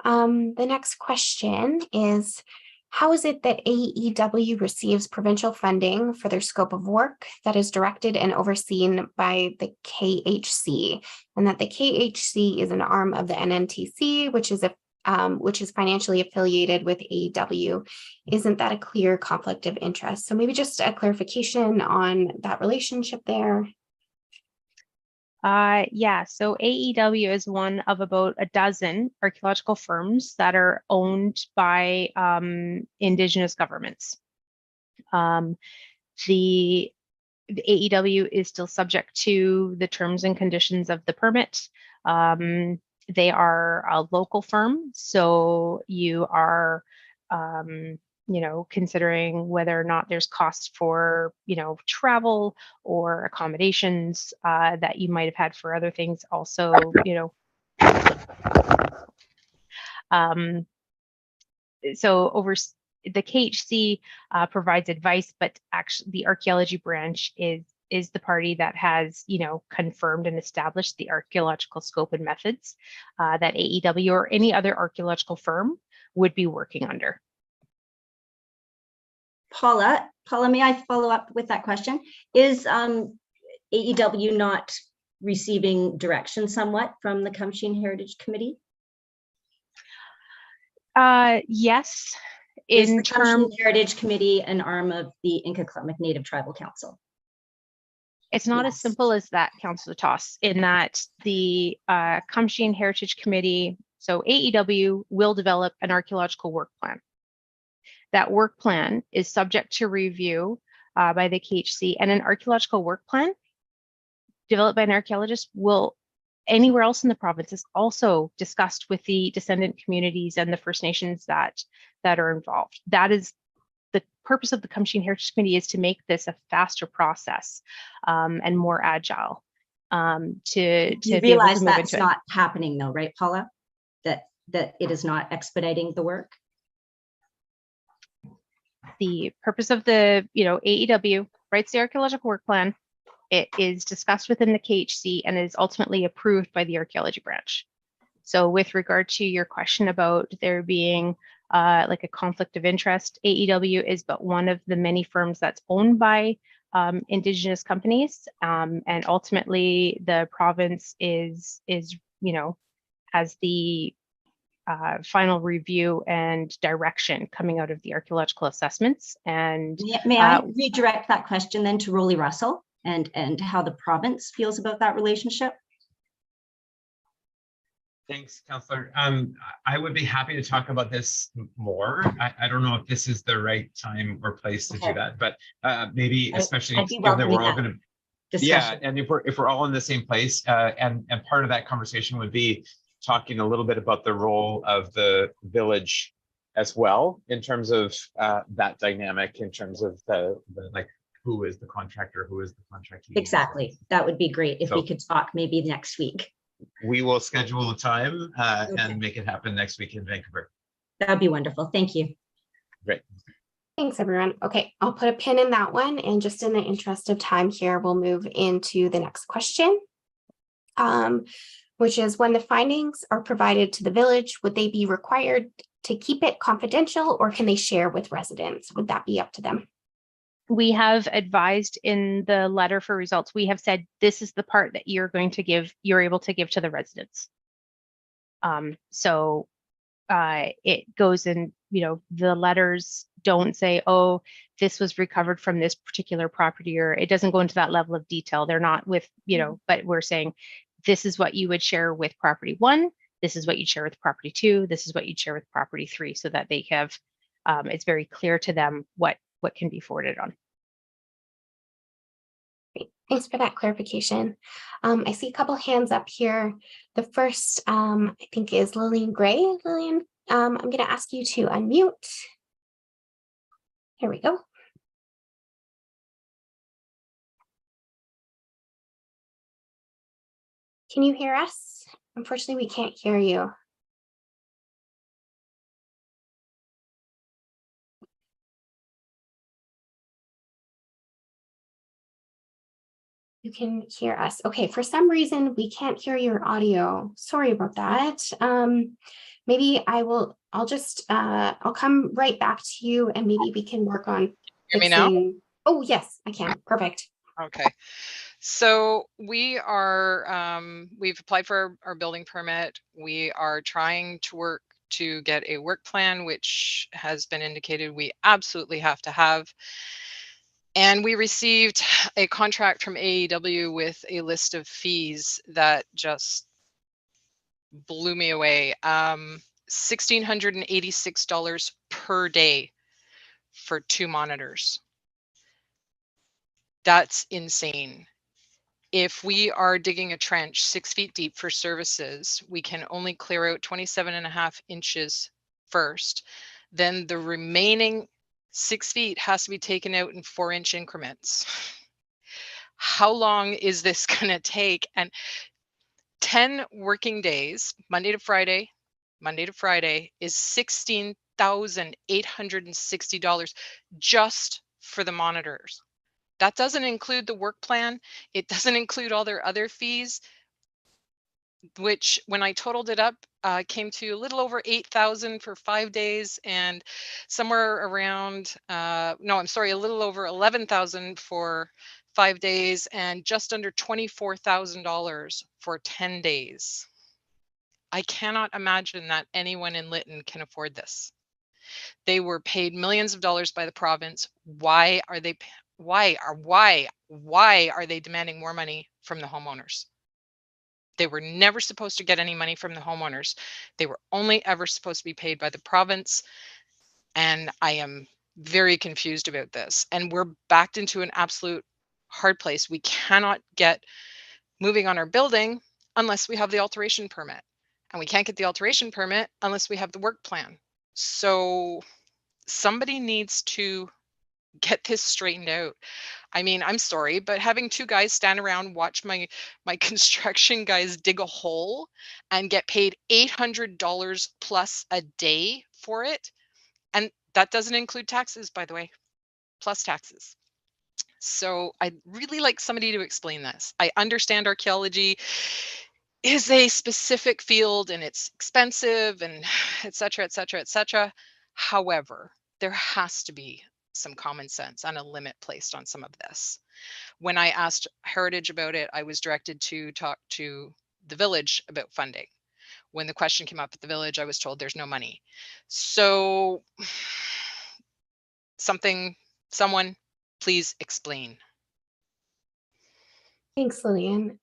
The next question is, how is it that AEW receives provincial funding for their scope of work that is directed and overseen by the KHC, and that the KHC is an arm of the NNTC, which is financially affiliated with AEW? Isn't that a clear conflict of interest? So maybe just a clarification on that relationship there. Yeah, so AEW is one of about a dozen archaeological firms that are owned by Indigenous governments. The AEW is still subject to the terms and conditions of the permit. They are a local firm, so you are considering whether or not there's costs for, travel or accommodations that you might have had for other things also, so over the KHC provides advice, but actually the archaeology branch is the party that has, confirmed and established the archaeological scope and methods that AEW or any other archaeological firm would be working under. Paula, may I follow up with that question? Is AEW not receiving direction somewhat from the Kamshin Heritage Committee? Yes. Is the Kamshin Heritage Committee an arm of the Inkakletmik Native Tribal Council? It's not as simple as that, Councillor Toss, in that the Kamshin Heritage Committee, so AEW will develop an archaeological work plan. That work plan is subject to review by the KHC, and an archaeological work plan developed by an archaeologist will anywhere else in the province is also discussed with the descendant communities and the First Nations that are involved. That is the purpose of the Kamshin Heritage Committee, is to make this a faster process and more agile. To you realize that's not happening though, right, Paula? That it is not expediting the work. The purpose of the AEW writes the archaeological work plan. It is discussed within the KHC and is ultimately approved by the archaeology branch. So with regard to your question about there being like a conflict of interest, AEW is but one of the many firms that's owned by Indigenous companies, and ultimately the province is has the final review and direction coming out of the archaeological assessments. And may I redirect that question then to Rolly Russell and how the province feels about that relationship? Thanks, Councillor. I would be happy to talk about this more. I don't know if this is the right time or place to do that, but maybe especially given that we're all going to, yeah, and if we're all in the same place, and part of that conversation would be talking a little bit about the role of the village as well, in terms of that dynamic, in terms of the like, who is the contractor, who is the contractee. Exactly. That would be great if we could talk maybe next week. We will schedule a time and make it happen next week in Vancouver. That would be wonderful. Thank you. Great. Thanks, everyone. Okay, I'll put a pin in that one. And just in the interest of time here, we'll move into the next question, which is, when the findings are provided to the village, would they be required to keep it confidential, or can they share with residents? Would that be up to them? We have advised in the letter for results, we have said this is the part that you're able to give to the residents. So it goes in, the letters don't say, oh, this was recovered from this particular property, or it doesn't go into that level of detail. They're not with, but we're saying this is what you would share with property 1. This is what you'd share with property 2. This is what you'd share with property 3, so that they have, it's very clear to them what can be forwarded on. Great. Thanks for that clarification. I see a couple hands up here. The first, I think, is Lillian Gray. Lillian, I'm going to ask you to unmute. Here we go. Can you hear us? Unfortunately, we can't hear you. You can hear us. Okay, for some reason, we can't hear your audio. Sorry about that. Maybe I'll come right back to you, and maybe we can work on Hear me now? Oh, yes, I can. Perfect. Okay. So we are, we've applied for our building permit. We are trying to work to get a work plan, which has been indicated we absolutely have to have. And we received a contract from AEW with a list of fees that just blew me away. $1,686 per day for 2 monitors. That's insane. If we are digging a trench 6 feet deep for services, we can only clear out 27.5 inches first. Then the remaining 6 feet has to be taken out in 4-inch increments. How long is this going to take? And 10 working days, Monday to Friday is $16,860 just for the monitors. That doesn't include the work plan. It doesn't include all their other fees, which when I totaled it up, came to a little over 8,000 for 5 days, and somewhere around, a little over 11,000 for 5 days, and just under $24,000 for 10 days. I cannot imagine that anyone in Lytton can afford this. They were paid millions of dollars by the province. Why are they demanding more money from the homeowners? They were never supposed to get any money from the homeowners. They were only ever supposed to be paid by the province. And I am very confused about this. And we're backed into an absolute hard place. We cannot get moving on our building unless we have the alteration permit. And we can't get the alteration permit unless we have the work plan. So somebody needs to get this straightened out. I mean, I'm sorry, but having 2 guys stand around, watch my construction guys dig a hole and get paid $800 plus a day for it. And that doesn't include taxes, by the way, plus taxes. So I'd really like somebody to explain this. I understand archaeology is a specific field and it's expensive and et cetera, et cetera, et cetera. However, there has to be some common sense and a limit placed on some of this. When I asked Heritage about it, I was directed to talk to the village about funding. When the question came up at the village, I was told there's no money. So someone, please explain. Thanks, Lillian.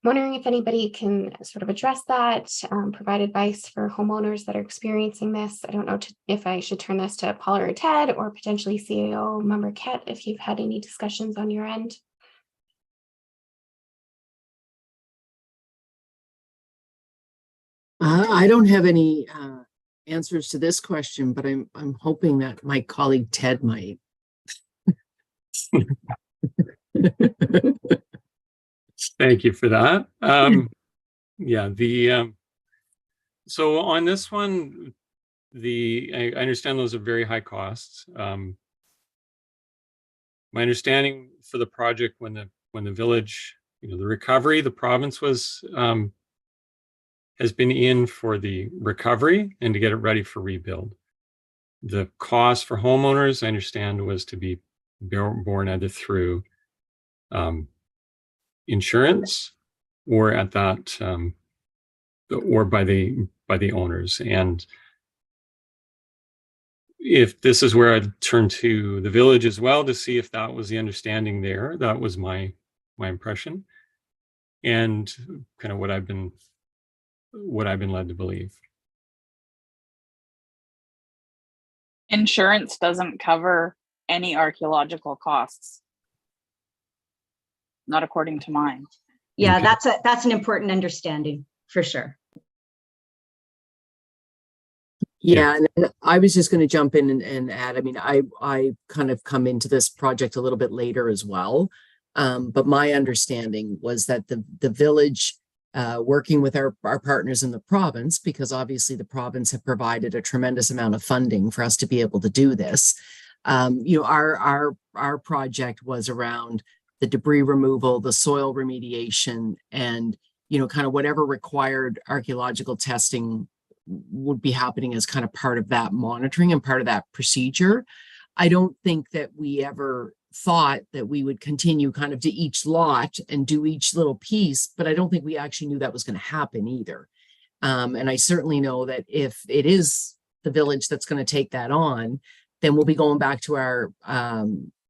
I'm wondering if anybody can sort of address that, provide advice for homeowners that are experiencing this. I don't know if I should turn this to Paula or Ted, or potentially CAO member Ket, if you've had any discussions on your end. I don't have any answers to this question, but I'm hoping that my colleague Ted might. Thank you for that. So on this one, I understand those are very high costs. My understanding for the project when the village, the recovery, the province has been in for the recovery and to get it ready for rebuild. The cost for homeowners, I understand, was to be borne either through insurance or at that or by the owners. And if this is where I'd turn to the village as well to see if that was the understanding there. That was my impression, and kind of what I've been led to believe. Insurance doesn't cover any archaeological costs. Not according to mine. Yeah, Okay. that's an important understanding for sure. Yeah, and I was just going to jump in and add, I mean, I kind of come into this project a little bit later as well. But my understanding was that the village, working with our partners in the province, because obviously the province have provided a tremendous amount of funding for us to be able to do this. You know, our project was around the debris removal, the soil remediation, and, you know, kind of whatever required archaeological testing would be happening as kind of part of that monitoring and part of that procedure. I don't think that we ever thought that we would continue kind of to each lot and do each little piece, but I don't think we actually knew that was going to happen either. And I certainly know that if it is the village that's going to take that on, then we'll be going back to our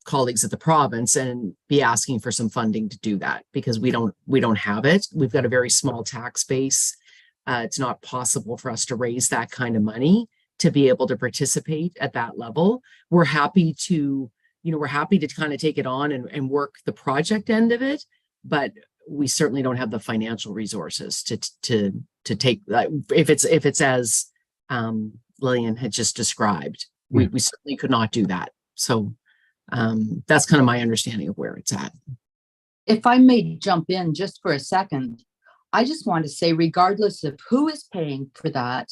colleagues at the province and be asking for some funding to do that, because we don't have it. We've got a very small tax base. It's not possible for us to raise that kind of money to be able to participate at that level. We're happy to kind of take it on and work the project end of it, but we certainly don't have the financial resources to take that. If it's as Lillian had just described, we certainly could not do that. So that's kind of my understanding of where it's at. If I may jump in just for a second, I just want to say, regardless of who is paying for that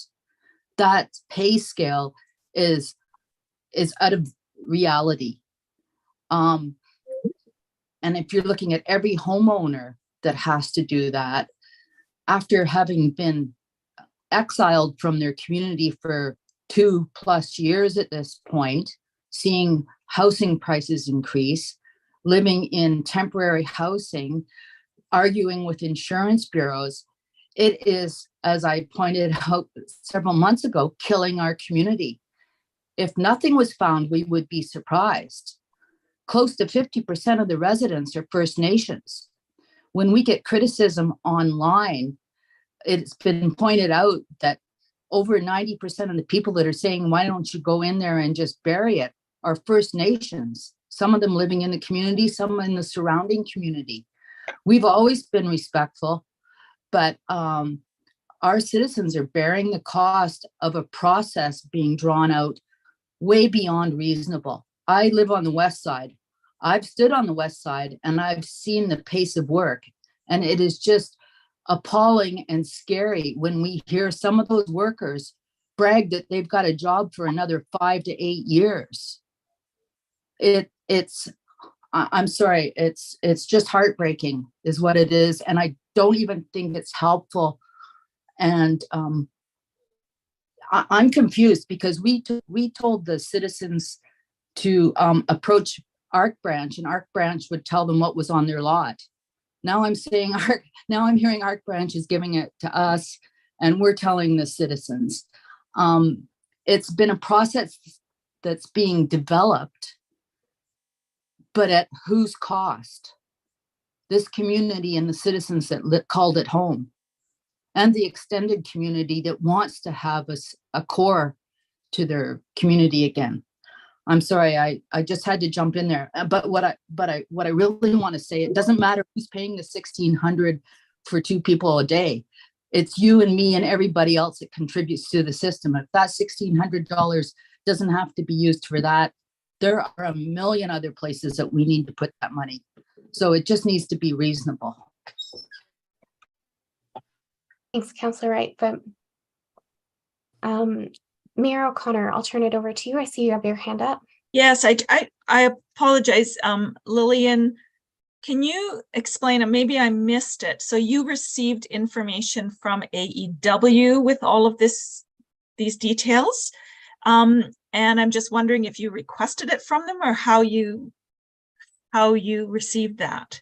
pay scale is out of reality. And if you're looking at every homeowner that has to do that, after having been exiled from their community for 2+ years at this point, seeing housing prices increase, living in temporary housing, arguing with insurance bureaus, it is, as I pointed out several months ago, killing our community. If nothing was found, we would be surprised. Close to 50% of the residents are First Nations. When we get criticism online, it's been pointed out that over 90% of the people that are saying, why don't you go in there and just bury it, are First Nations. Some of them living in the community, some in the surrounding community. We've always been respectful, but our citizens are bearing the cost of a process being drawn out way beyond reasonable. I live on the west side. I've stood on the west side and I've seen the pace of work, and it is just appalling and scary when we hear some of those workers brag that they've got a job for another 5 to 8 years. I'm sorry, it's just heartbreaking is what it is. And I don't even think it's helpful. And I'm confused because we told the citizens to approach Arc Branch, and Arc Branch would tell them what was on their lot. Now I'm hearing Arc Branch is giving it to us, and we're telling the citizens. It's been a process that's being developed, but at whose cost? This community and the citizens that called it home, and the extended community that wants to have a core to their community again. I'm sorry, I just had to jump in there. But what I really want to say, it doesn't matter who's paying the $1,600 for 2 people a day. It's you and me and everybody else that contributes to the system. If that $1,600 doesn't have to be used for that, there are a million other places that we need to put that money. So it just needs to be reasonable. Thanks, Councillor Wright. But Mayor O'Connor, I'll turn it over to you. I see you have your hand up. Yes, I apologize. Lillian, can you explain, and maybe I missed it. So you received information from AEW with all of these details. And I'm just wondering if you requested it from them or how you received that.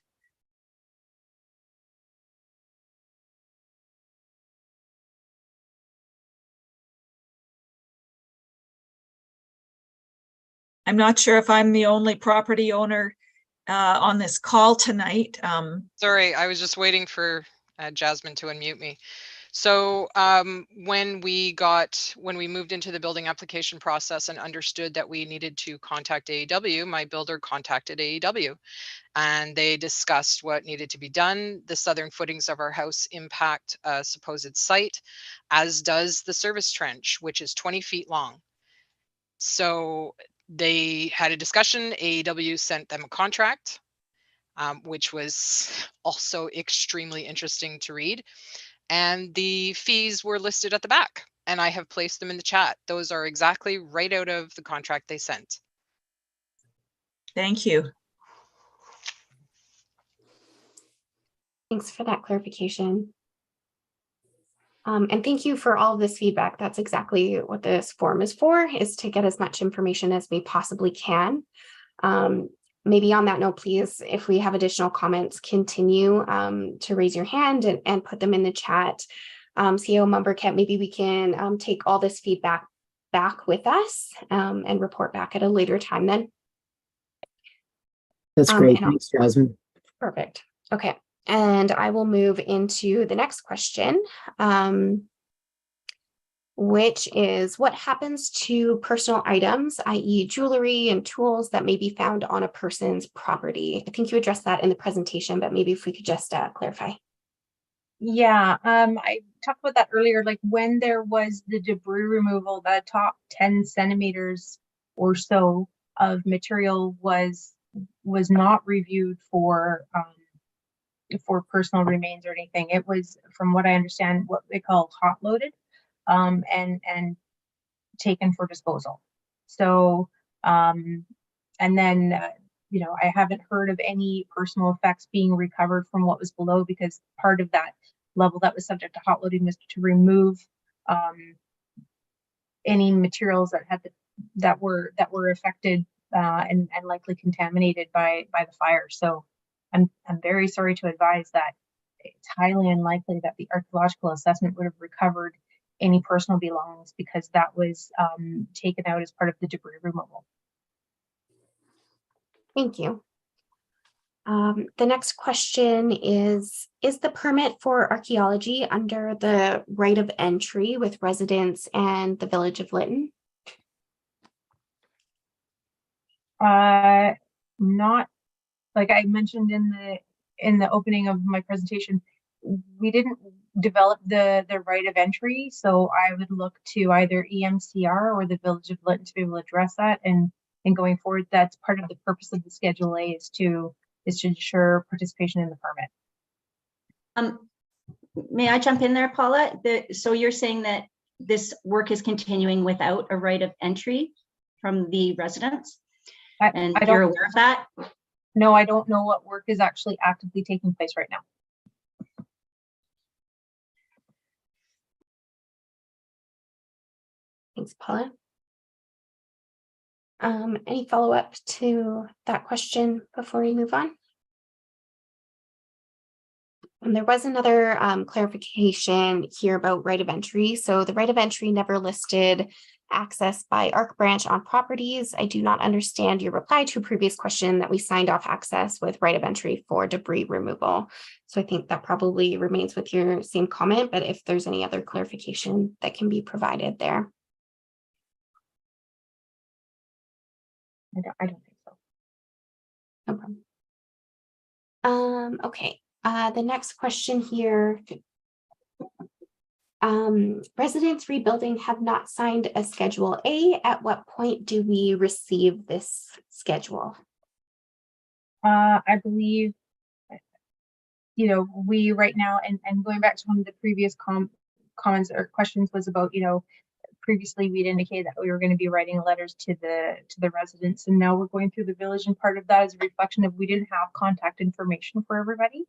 I'm not sure if I'm the only property owner on this call tonight. Sorry, I was just waiting for Jasmine to unmute me. So when we moved into the building application process and understood that we needed to contact AEW, my builder contacted AEW and they discussed what needed to be done. The southern footings of our house impact a supposed site, as does the service trench, which is 20 feet long. So they had a discussion. AEW sent them a contract, which was also extremely interesting to read. And the fees were listed at the back, and I have placed them in the chat. Those are exactly right out of the contract they sent. Thank you. Thanks for that clarification. And thank you for all of this feedback. That's exactly what this forum is for, is to get as much information as we possibly can. Maybe on that note, please, if we have additional comments, continue to raise your hand and put them in the chat. CEO Mumbercat, maybe we can take all this feedback back with us and report back at a later time then. That's great. Thanks, Jasmine. Perfect. Okay. And I will move into the next question, which is what happens to personal items, i.e. jewelry and tools that may be found on a person's property? I think you addressed that in the presentation, but maybe if we could just clarify. Yeah, I talked about that earlier, like when there was the debris removal, the top 10 centimeters or so of material was not reviewed for personal remains or anything. It was, from what I understand, what they call hot loaded and taken for disposal. So and then I haven't heard of any personal effects being recovered from what was below, because part of that level that was subject to hot loading was to remove any materials that were affected and likely contaminated by the fire. So I'm very sorry to advise that it's highly unlikely that the archaeological assessment would have recovered any personal belongings, because that was taken out as part of the debris removal. Thank you. The next question is the permit for archaeology under the right of entry with residents and the village of Lytton? Not, like I mentioned in the opening of my presentation, we didn't develop the right of entry, so I would look to either EMCR or the village of Lytton to be able to address that. And going forward, that's part of the purpose of the Schedule A, is to ensure participation in the permit. May I jump in there, Paula? So you're saying that this work is continuing without a right of entry from the residents? And you're aware of that? No, I don't know what work is actually actively taking place right now. Thanks, Paula. Any follow-up to that question before we move on? And there was another clarification here about right of entry. So the right of entry never listed access by ARC branch on properties. I do not understand your reply to a previous question that we signed off access with right of entry for debris removal. So I think that probably remains with your same comment, but if there's any other clarification that can be provided there. I don't think so. No problem. Okay. The next question here. Residents rebuilding have not signed a Schedule A. At what point do we receive this schedule? I believe, we right now, and going back to one of the previous comments or questions was about, previously we'd indicated that we were going to be writing letters to the residents, and now we're going through the village, and part of that is a reflection of we didn't have contact information for everybody.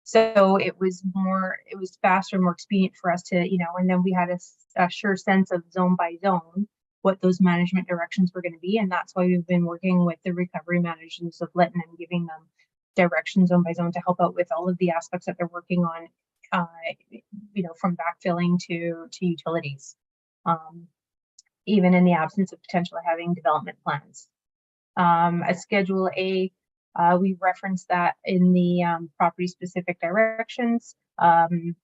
So it was faster, more expedient for us to, and then we had a sure sense of zone by zone what those management directions were going to be. And that's why we've been working with the recovery managers of Lytton and giving them direction zone by zone to help out with all of the aspects that they're working on, from backfilling to utilities, even in the absence of potentially having development plans. A Schedule A, we reference that in the property specific directions,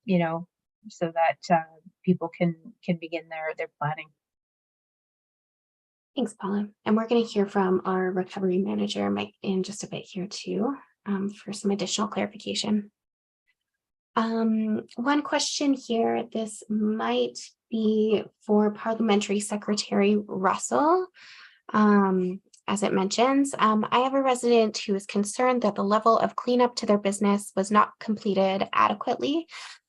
you know, so that people can begin their planning. Thanks, Paula. And we're going to hear from our recovery manager, Mike, in just a bit here too, for some additional clarification. One question here, this might be for Parliamentary Secretary Russell. As it mentions, I have a resident who is concerned that the level of cleanup to their business was not completed adequately.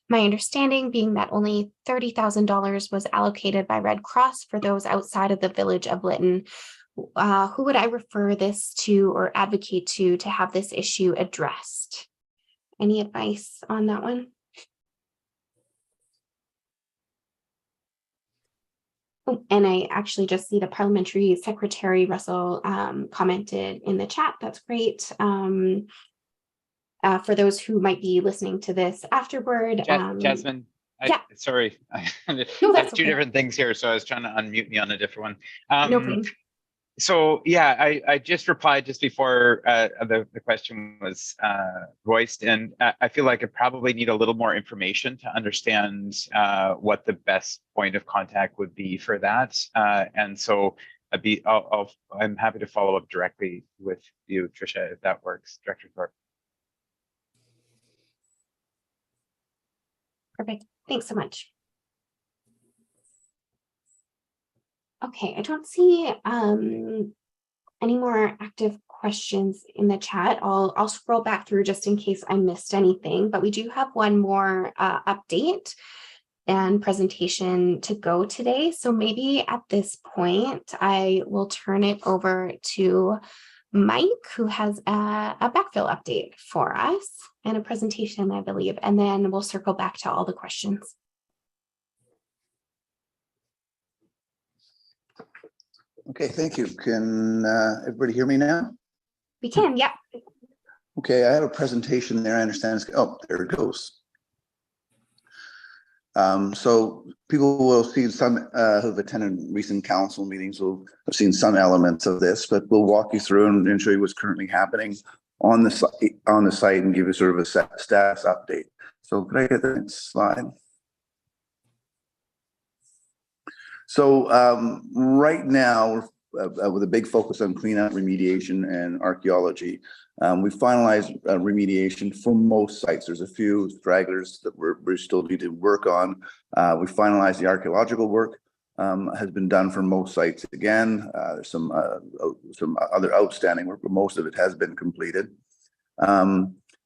My understanding being that only $30,000 was allocated by Red Cross for those outside of the village of Lytton. Who would I refer this to or advocate to have this issue addressed? Any advice on that one? Oh, and I actually just see the Parliamentary Secretary Russell commented in the chat. That's great. For those who might be listening to this afterward. Jasmine, sorry, I have two different things here, so I was trying to unmute me on a different one. No problem. So yeah, I just replied just before the question was voiced, and I feel like I probably need a little more information to understand what the best point of contact would be for that. And so I'm happy to follow up directly with you, Tricia, if that works, Director Thorpe. Perfect. Thanks so much. Okay, I don't see any more active questions in the chat. I'll scroll back through just in case I missed anything, but we do have one more update and presentation to go today. So maybe at this point, I will turn it over to Mike, who has a backfill update for us and a presentation, I believe, and then we'll circle back to all the questions. Okay, thank you. Can everybody hear me now? We can, yeah. Okay, I have a presentation there. I understand. Oh, there it goes. So people will see some who've attended recent council meetings will have seen some elements of this, but we'll walk you through and show you what's currently happening on the site and give you sort of a status update. So could I get the next slide? So right now, with a big focus on cleanup, remediation, and archaeology, we finalized remediation for most sites. There's a few stragglers that we still need to work on. We finalized the archaeological work, has been done for most sites again. There's some other outstanding work, but most of it has been completed.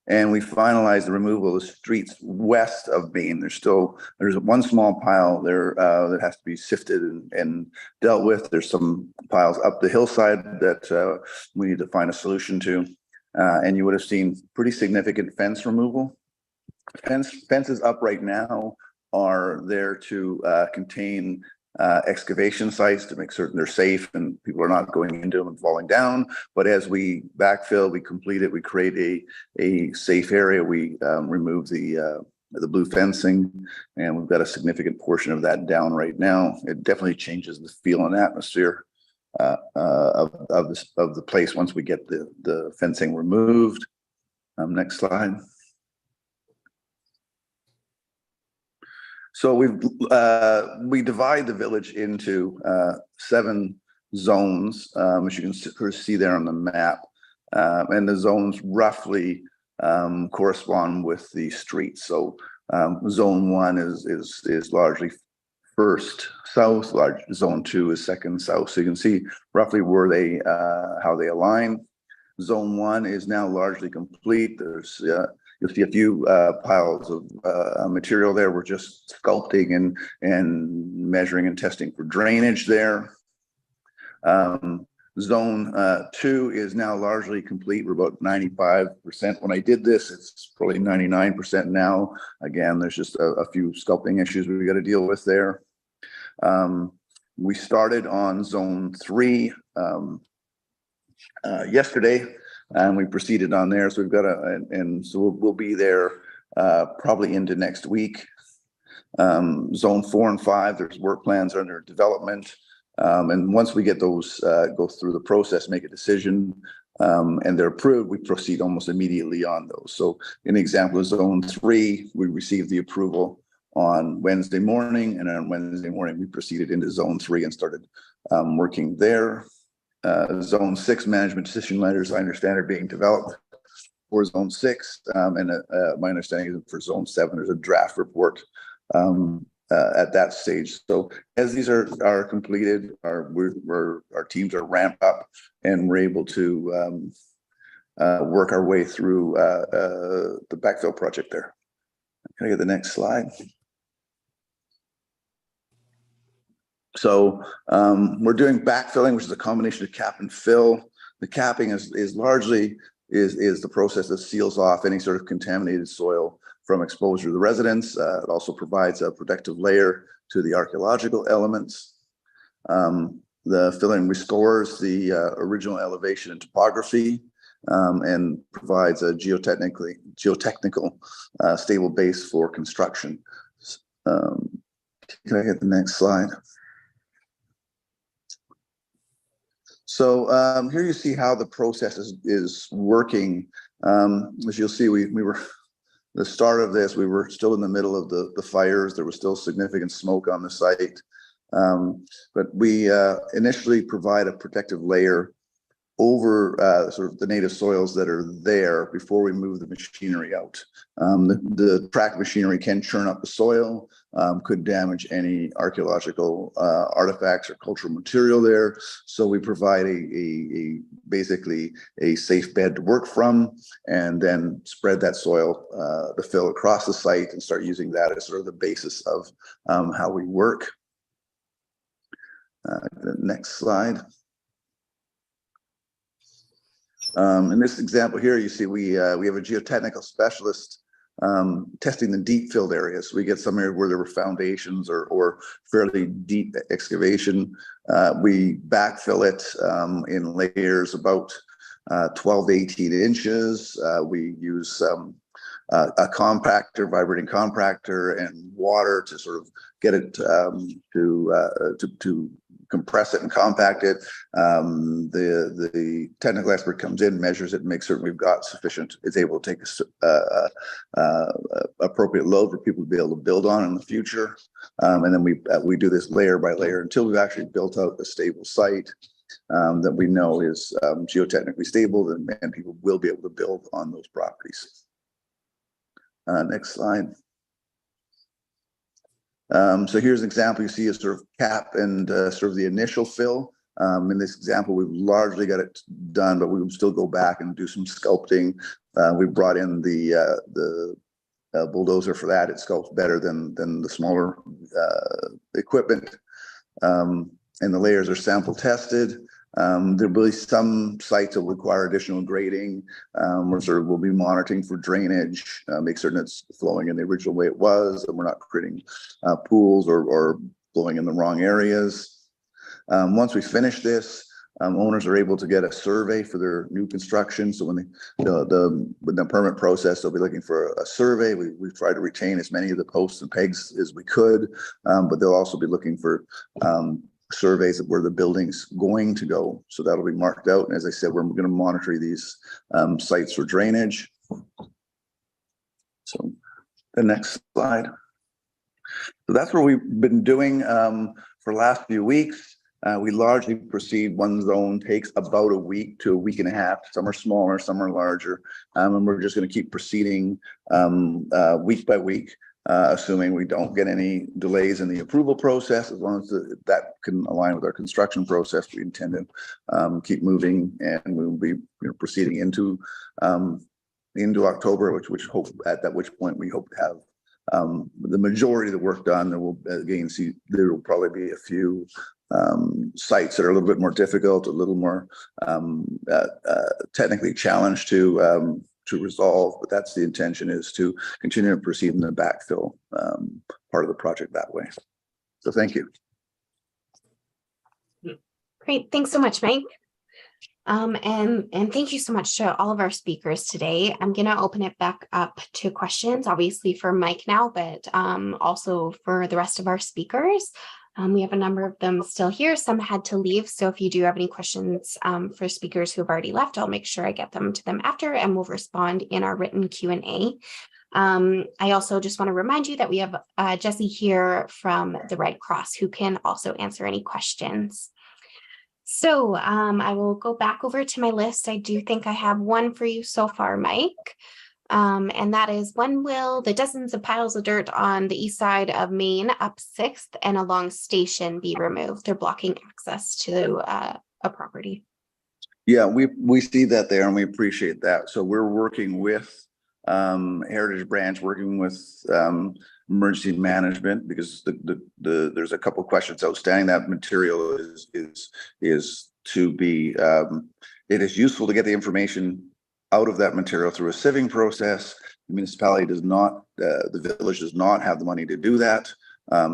And we finalized the removal of the streets west of Main. There's one small pile there that has to be sifted and dealt with. There's some piles up the hillside that we need to find a solution to. And you would have seen pretty significant fence removal. Fences up right now are there to contain excavation sites to make certain they're safe and people are not going into them and falling down. But as we backfill, we complete it, we create a safe area. We remove the blue fencing, and we've got a significant portion of that down right now. It definitely changes the feel and atmosphere of the place once we get the fencing removed. Next slide. So we divide the village into 7 zones, as you can see there on the map, and the zones roughly correspond with the streets. So zone 1 is largely first south, zone 2 is second south. So you can see roughly where they how they align. Zone 1 is now largely complete. There's you'll see a few piles of material there. We're just sculpting and measuring and testing for drainage there. Zone 2 is now largely complete. We're about 95%. When I did this, it's probably 99% now. Again, there's just a few sculpting issues we got to deal with there. We started on zone 3 yesterday, and we proceeded on there. So we've got so we'll be there probably into next week. Zone 4 and 5, there's work plans under development. And once we get those, go through the process, make a decision, and they're approved, we proceed almost immediately on those. So an example is Zone 3, we received the approval on Wednesday morning, and on Wednesday morning, we proceeded into Zone 3 and started working there. Zone 6 management decision letters, I understand, are being developed for Zone 6, and my understanding is for Zone 7, there's a draft report at that stage. So as these are completed, our teams are ramped up, and we're able to work our way through the backfill project there. Can I get the next slide? So we're doing backfilling, which is a combination of cap and fill. The capping is largely the process that seals off any sort of contaminated soil from exposure to the residents. It also provides a protective layer to the archaeological elements. The filling restores the original elevation and topography, and provides a geotechnical stable base for construction. Can I get the next slide? So here you see how the process is working. As you'll see, we were the start of this, we were still in the middle of the fires. There was still significant smoke on the site. But we initially provide a protective layer over sort of the native soils that are there before we move the machinery out. The track machinery can churn up the soil, could damage any archaeological artifacts or cultural material there. So we provide basically a safe bed to work from, and then spread that soil, the fill across the site, and start using that as sort of the basis of how we work. The next slide. In this example here, you see we have a geotechnical specialist testing the deep filled areas. We get some area where there were foundations or fairly deep excavation. We backfill it in layers about 12 to 18 inches. We use a compactor, vibrating compactor, and water to sort of get it to compress it and compact it. The technical expert comes in, measures it, and makes certain we've got sufficient, it's able to take appropriate load for people to be able to build on in the future. And then we do this layer by layer until we've actually built out a stable site that we know is geotechnically stable, and people will be able to build on those properties. Next slide. So here's an example. You see a sort of cap and sort of the initial fill. In this example, we've largely got it done, but we would still go back and do some sculpting. We brought in the bulldozer for that. It sculpts better than the smaller equipment. And the layers are sample tested. There will be some sites that require additional grading. We'll be monitoring for drainage, make certain it's flowing in the original way it was, and we're not creating pools or flowing in the wrong areas. Once we finish this, owners are able to get a survey for their new construction. So when the permit process, they'll be looking for a survey. We try to retain as many of the posts and pegs as we could, but they'll also be looking for surveys of where the building's going to go. So that'll be marked out. And as I said, we're going to monitor these sites for drainage. So the next slide. So that's what we've been doing for the last few weeks. We largely proceed, one zone takes about a week to a week and a half. Some are smaller, some are larger. And we're just going to keep proceeding week by week. Assuming we don't get any delays in the approval process, as long as that can align with our construction process, we intend to keep moving, and we'll be proceeding into October, which point we hope to have the majority of the work done. There will again there will probably be a few sites that are a little bit more difficult, a little more technically challenged to resolve, but that's the intention, is to continue to proceed in the backfill part of the project that way. So thank you. Great, thanks so much, Mike. And thank you so much to all of our speakers today. I'm going to open it back up to questions, obviously for Mike now, but also for the rest of our speakers. We have a number of them still here. Some had to leave. So if you do have any questions for speakers who have already left, I'll make sure I get them to them after, and we'll respond in our written Q&A. I also just want to remind you that we have Jessie here from the Red Cross who can also answer any questions. So I will go back over to my list. I do think I have one for you so far, Mike. And that is, when will the dozens of piles of dirt on the east side of Main up 6th and along Station be removed? They're blocking access to a property. Yeah, we see that there and we appreciate that. So we're working with Heritage Branch, working with emergency management, because there's a couple of questions outstanding. That material is to be it is useful to get the information out of that material through a sieving process. The municipality does not, the village does not have the money to do that.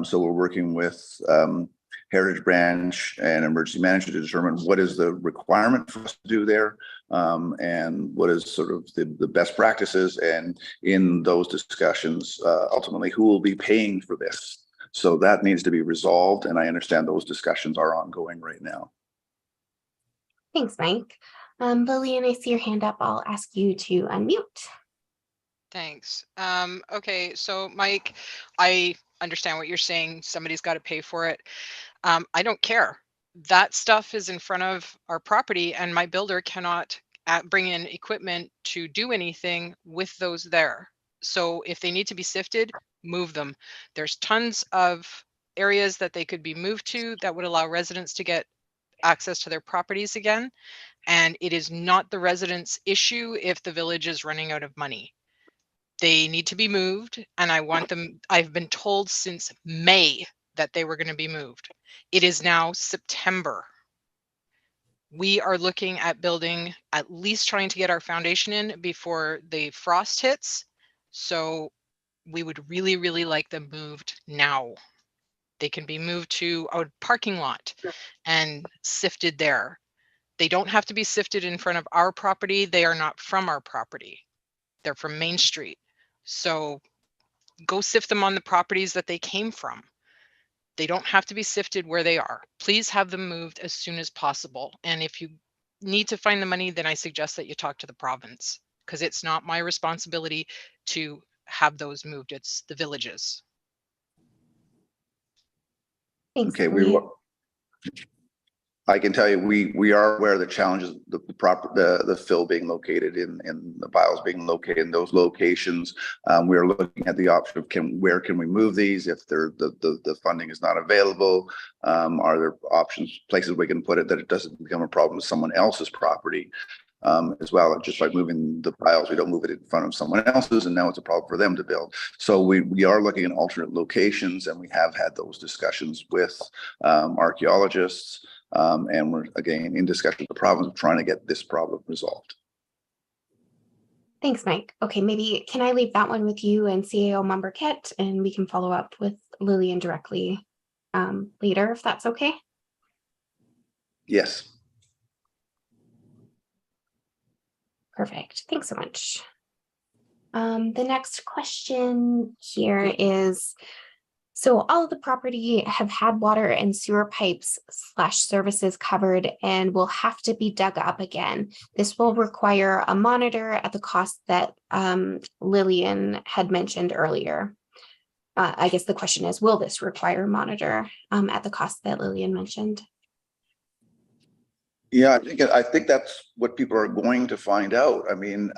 So we're working with Heritage Branch and emergency management to determine what is the requirement for us to do there, and what is sort of the best practices. And in those discussions, ultimately, who will be paying for this? So that needs to be resolved. And I understand those discussions are ongoing right now. Thanks, Mike. Lillian, I see your hand up. I'll ask you to unmute. Thanks. Okay, so Mike, I understand what you're saying. Somebody's got to pay for it. I don't care. That stuff is in front of our property, and my builder cannot bring in equipment to do anything with those there. So if they need to be sifted, move them. There's tons of areas that they could be moved to that would allow residents to get access to their properties again. And it is not the residents' issue if the village is running out of money. They need to be moved, and I want them. I've been told since May that they were going to be moved. It is now September. We are looking at building, at least trying to get our foundation in before the frost hits. So we would really, really like them moved now. They can be moved to a parking lot and sifted there. They don't have to be sifted in front of our property. They are not from our property. They're from Main Street. So go sift them on the properties that they came from. They don't have to be sifted where they are. Please have them moved as soon as possible. And if you need to find the money, then I suggest that you talk to the province, because it's not my responsibility to have those moved. It's the villages. Thanks. Okay, I can tell you, we are aware of the challenges, the fill being located in the piles being located in those locations. We are looking at the option of where can we move these if the funding is not available. Are there options, places we can put it that it doesn't become a problem with someone else's property as well? Just like moving the piles, we don't move it in front of someone else's, and now it's a problem for them to build. So we are looking at alternate locations, and we have had those discussions with archaeologists. And we're again in discussion with the province of trying to get this problem resolved. Thanks, Mike. Okay, maybe can I leave that one with you and CAO member Kit, and we can follow up with Lillian directly later, if that's okay? Yes. Perfect. Thanks so much. The next question here is, so all of the property have had water and sewer pipes / services covered and will have to be dug up again. This will require a monitor at the cost that Lillian had mentioned earlier. I guess the question is, will this require a monitor at the cost that Lillian mentioned? Yeah, I think that's what people are going to find out. I mean,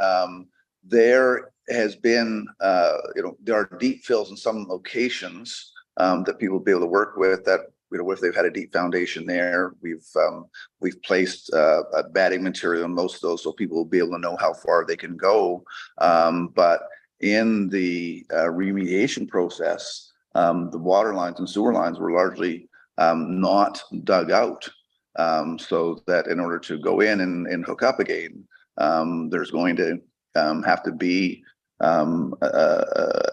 there has been, there are deep fills in some locations that people will be able to work with. That, if they've had a deep foundation there, we've placed a batting material in most of those, so people will be able to know how far they can go. But in the remediation process, the water lines and sewer lines were largely not dug out. So that in order to go in and hook up again, there's going to have to be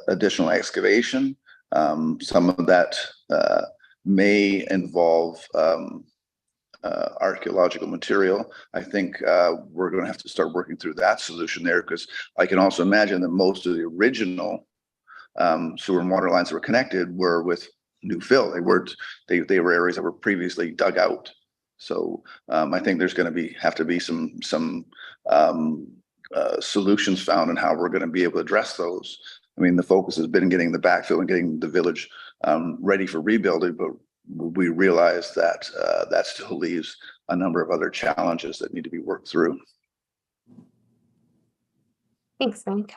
additional excavation. Some of that may involve archaeological material. I think we're going to have to start working through that solution there, because I can also imagine that most of the original sewer and water lines that were connected were with new fill. They were areas that were previously dug out. So I think there's going to have to be some solutions found in how we're going to be able to address those. I mean, the focus has been getting the backfill and getting the village ready for rebuilding, but we realize that that still leaves a number of other challenges that need to be worked through. Thanks, Mike.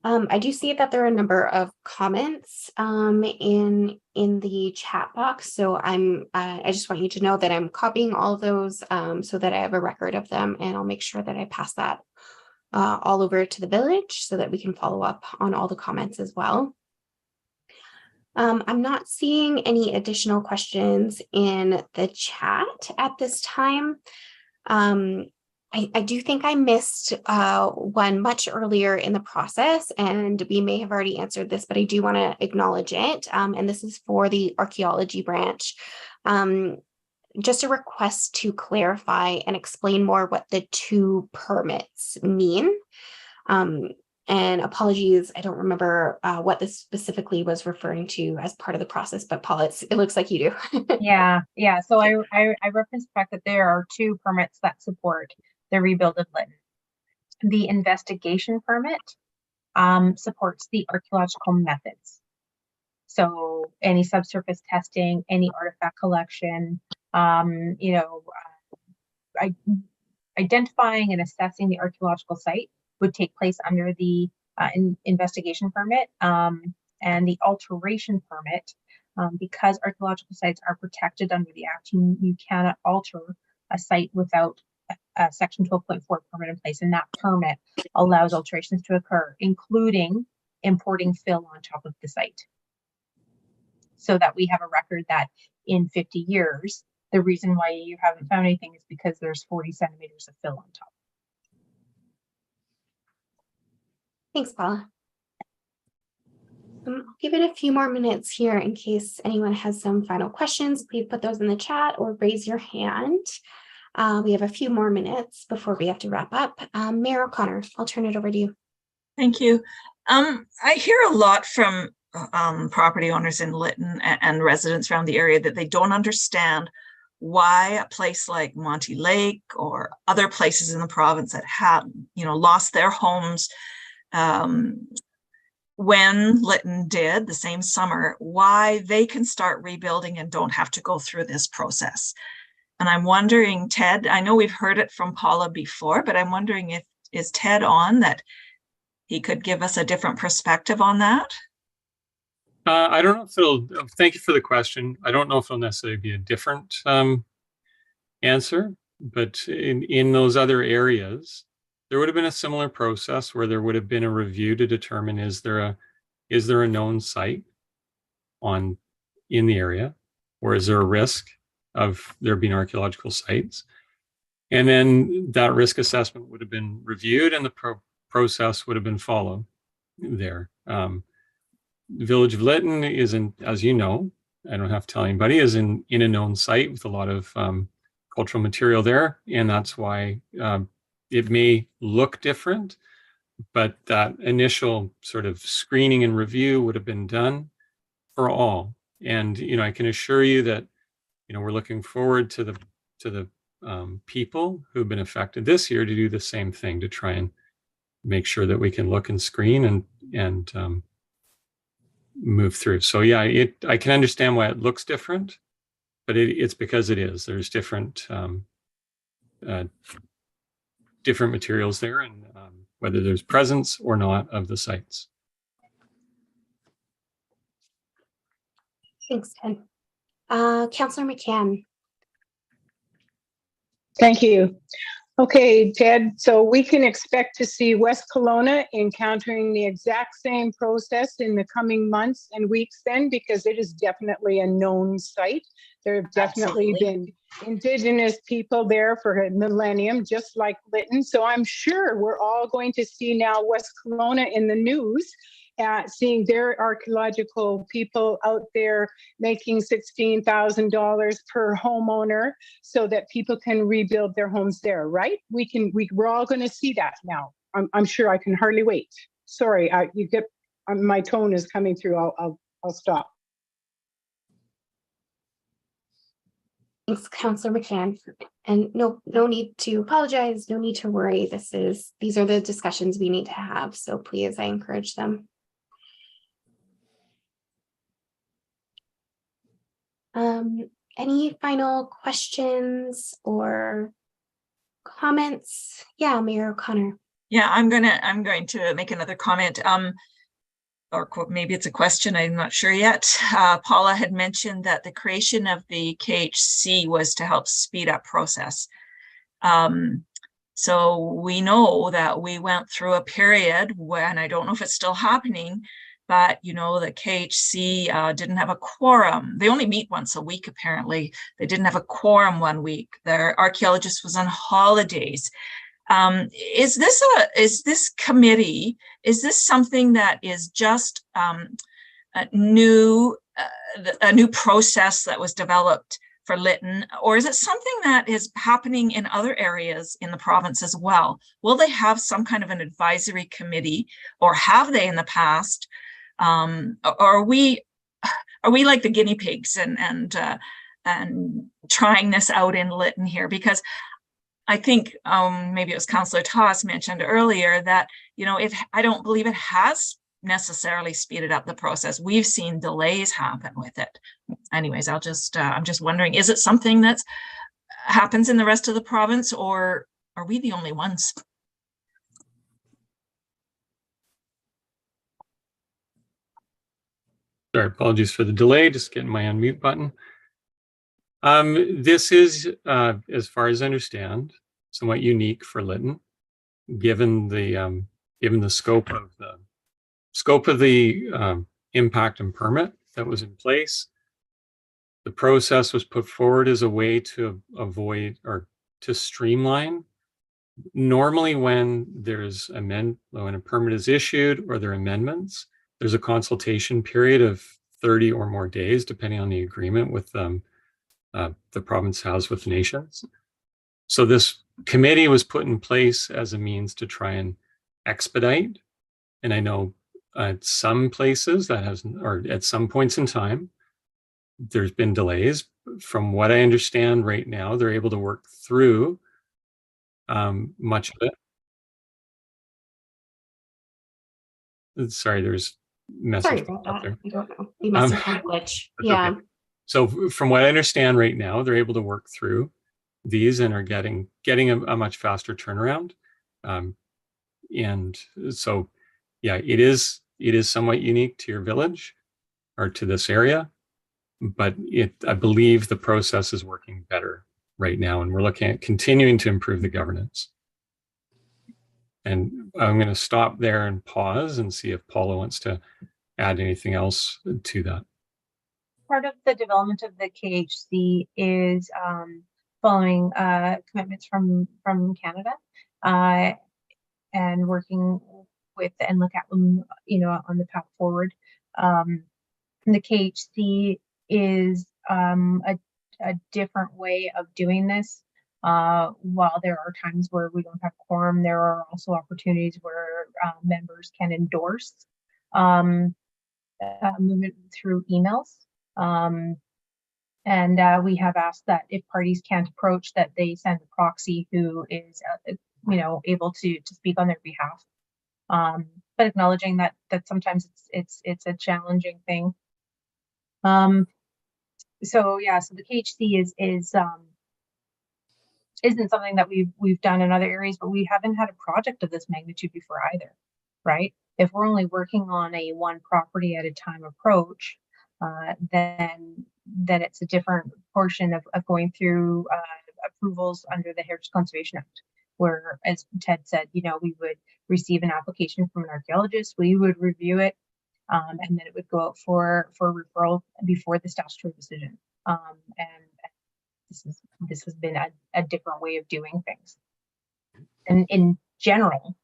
I do see that there are a number of comments in the chat box. So I just want you to know that I'm copying all of those so that I have a record of them, and I'll make sure that I pass that all over to the village so that we can follow up on all the comments as well. I'm not seeing any additional questions in the chat at this time. I do think I missed one much earlier in the process, and we may have already answered this, but I do want to acknowledge it. And this is for the archaeology branch. Just a request to clarify and explain more what the two permits mean. And apologies, I don't remember what this specifically was referring to as part of the process, but Paula, it looks like you do. Yeah. So I referenced the fact that there are two permits that support the rebuild of Lytton. The investigation permit supports the archaeological methods. So any subsurface testing, any artifact collection, identifying and assessing the archaeological site would take place under the investigation permit, and the alteration permit, because archaeological sites are protected under the Act. You cannot alter a site without a Section 12.4 permit in place, and that permit allows alterations to occur, including importing fill on top of the site, so that we have a record that in 50 years, the reason why you haven't found anything is because there's 40 centimeters of fill on top. Thanks, Paula. I'll give it a few more minutes here in case anyone has some final questions. Please put those in the chat or raise your hand. We have a few more minutes before we have to wrap up. Mayor O'Connor, I'll turn it over to you. Thank you. I hear a lot from property owners in Lytton and residents around the area that they don't understand why a place like Monty Lake or other places in the province that had, lost their homes when Lytton did the same summer, why they can start rebuilding and don't have to go through this process. And I'm wondering, Ted, I know we've heard it from Paula before, but I'm wondering is Ted on, that he could give us a different perspective on that? I don't know if it'll, thank you for the question. I don't know if it'll necessarily be a different answer, but in those other areas, there would have been a similar process where there would have been a review to determine is there a known site in the area, or is there a risk of there being archaeological sites? And then that risk assessment would have been reviewed, and the process would have been followed there. The village of Lytton is in, as you know, I don't have to tell anybody, is in a known site with a lot of cultural material there, and that's why it may look different, but that initial sort of screening and review would have been done for all. And I can assure you that we're looking forward to the people who've been affected this year to do the same thing, to try and make sure that we can look and screen and move through. So yeah, I can understand why it looks different, but it's because it is. There's different materials there, and whether there's presence or not of the sites. Thanks, Ted. Councillor McCann. Thank you. Okay, Ted, so we can expect to see West Kelowna encountering the exact same process in the coming months and weeks then, because it is definitely a known site. There have definitely been Indigenous people there for a millennium, just like Lytton. So I'm sure we're all going to see now West Kelowna in the news, seeing their archaeological people out there making $16,000 per homeowner so that people can rebuild their homes there, right? We're all going to see that now. I'm sure. I can hardly wait. Sorry, my tone is coming through. I'll stop. Thanks, Councillor McShann. And no need to apologize, no need to worry. These are the discussions we need to have. So please, I encourage them. Any final questions or comments? Yeah, Mayor O'Connor. Yeah, I'm going to make another comment. Or maybe it's a question, I'm not sure yet. Paula had mentioned that the creation of the KHC was to help speed up process. So we know that we went through a period when, I don't know if it's still happening, but you know, the KHC didn't have a quorum. They only meet once a week, apparently. They didn't have a quorum one week. Their archaeologist was on holidays. Is this committee, is this something that is just a new process that was developed for Lytton, or is it something that is happening in other areas in the province as well? Will they have some kind of an advisory committee, or have they in the past? Or are we like the guinea pigs and trying this out in Lytton here? Because I think maybe it was Councillor Toss mentioned earlier that, you know, I don't believe it has necessarily speeded up the process. We've seen delays happen with it. Anyways, I'm just wondering, is it something that happens in the rest of the province, or are we the only ones? Sorry, apologies for the delay, just getting my unmute button. This is, as far as I understand, somewhat unique for Lytton, given the scope of the impact and permit that was in place. The process was put forward as a way to avoid or to streamline. Normally, when when a permit is issued or there are amendments, there's a consultation period of 30 or more days, depending on the agreement with the province has with nations. So this committee was put in place as a means to try and expedite. And I know at some places or at some points in time, there's been delays. From what I understand right now, they're able to work through much of it. Sorry, there's message. Sorry about that. There. I don't know. We must have had a glitch. Yeah. Okay. So from what I understand right now, they're able to work through these and are getting a much faster turnaround. And so, yeah, it is somewhat unique to your village or to this area, but I believe the process is working better right now, and we're looking at continuing to improve the governance. And I'm going to stop there and pause and see if Paula wants to add anything else to that. Part of the development of the KHC is following commitments from Canada and working with NLCATLM, you know, on the path forward. The KHC is a different way of doing this. While there are times where we don't have quorum, there are also opportunities where members can endorse movement through emails. And we have asked that if parties can't approach, that they send a proxy who is, you know, able to speak on their behalf. But acknowledging that sometimes it's a challenging thing. So yeah, so the KHC isn't something that we've done in other areas, but we haven't had a project of this magnitude before either, right? If we're only working on a one property at a time approach, then it's a different portion of going through approvals under the Heritage Conservation Act, where, as Ted said, you know, we would receive an application from an archaeologist, we would review it, and then it would go out for referral before the statutory decision. And this has been a different way of doing things. And in general,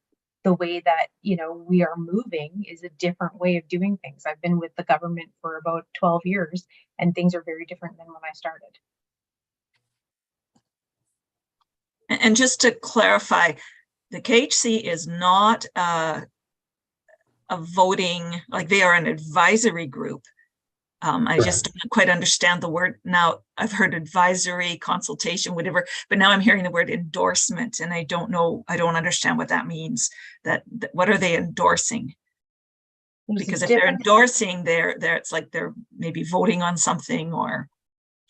the way that, you know, we are moving is a different way of doing things. I've been with the government for about 12 years, and things are very different than when I started. And just to clarify, the KHC is not a voting, like they are an advisory group. I just don't quite understand the word. Now I've heard advisory, consultation, whatever, but now I'm hearing the word endorsement, and I don't understand what that means. What are they endorsing? Because if they're endorsing, it's like they're maybe voting on something, or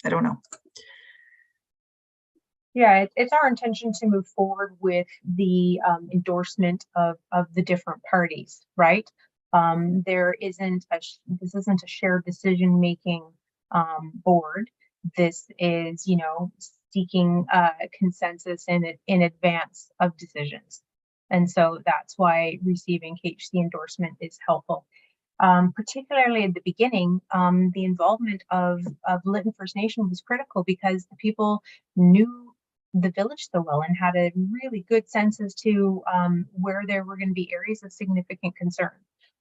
I don't know. Yeah, it's our intention to move forward with the endorsement of the different parties, right? This isn't a shared decision-making board. This is, seeking consensus in advance of decisions. And so that's why receiving KHC endorsement is helpful. Particularly at the beginning, the involvement of Lytton First Nation was critical because the people knew the village so well and had a really good sense as to where there were going to be areas of significant concern,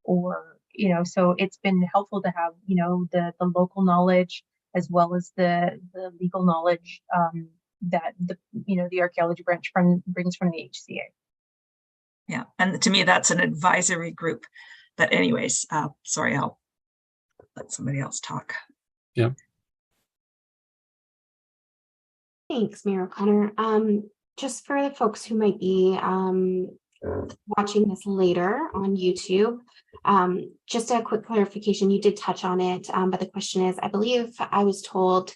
or so it's been helpful to have the local knowledge as well as the legal knowledge that the archaeology branch brings from the HCA. Yeah, and to me that's an advisory group. But anyways, sorry, I'll let somebody else talk. Yeah. Thanks, Mayor O'Connor. Just for the folks who might be watching this later on YouTube, just a quick clarification. You did touch on it, but the question is, I believe I was told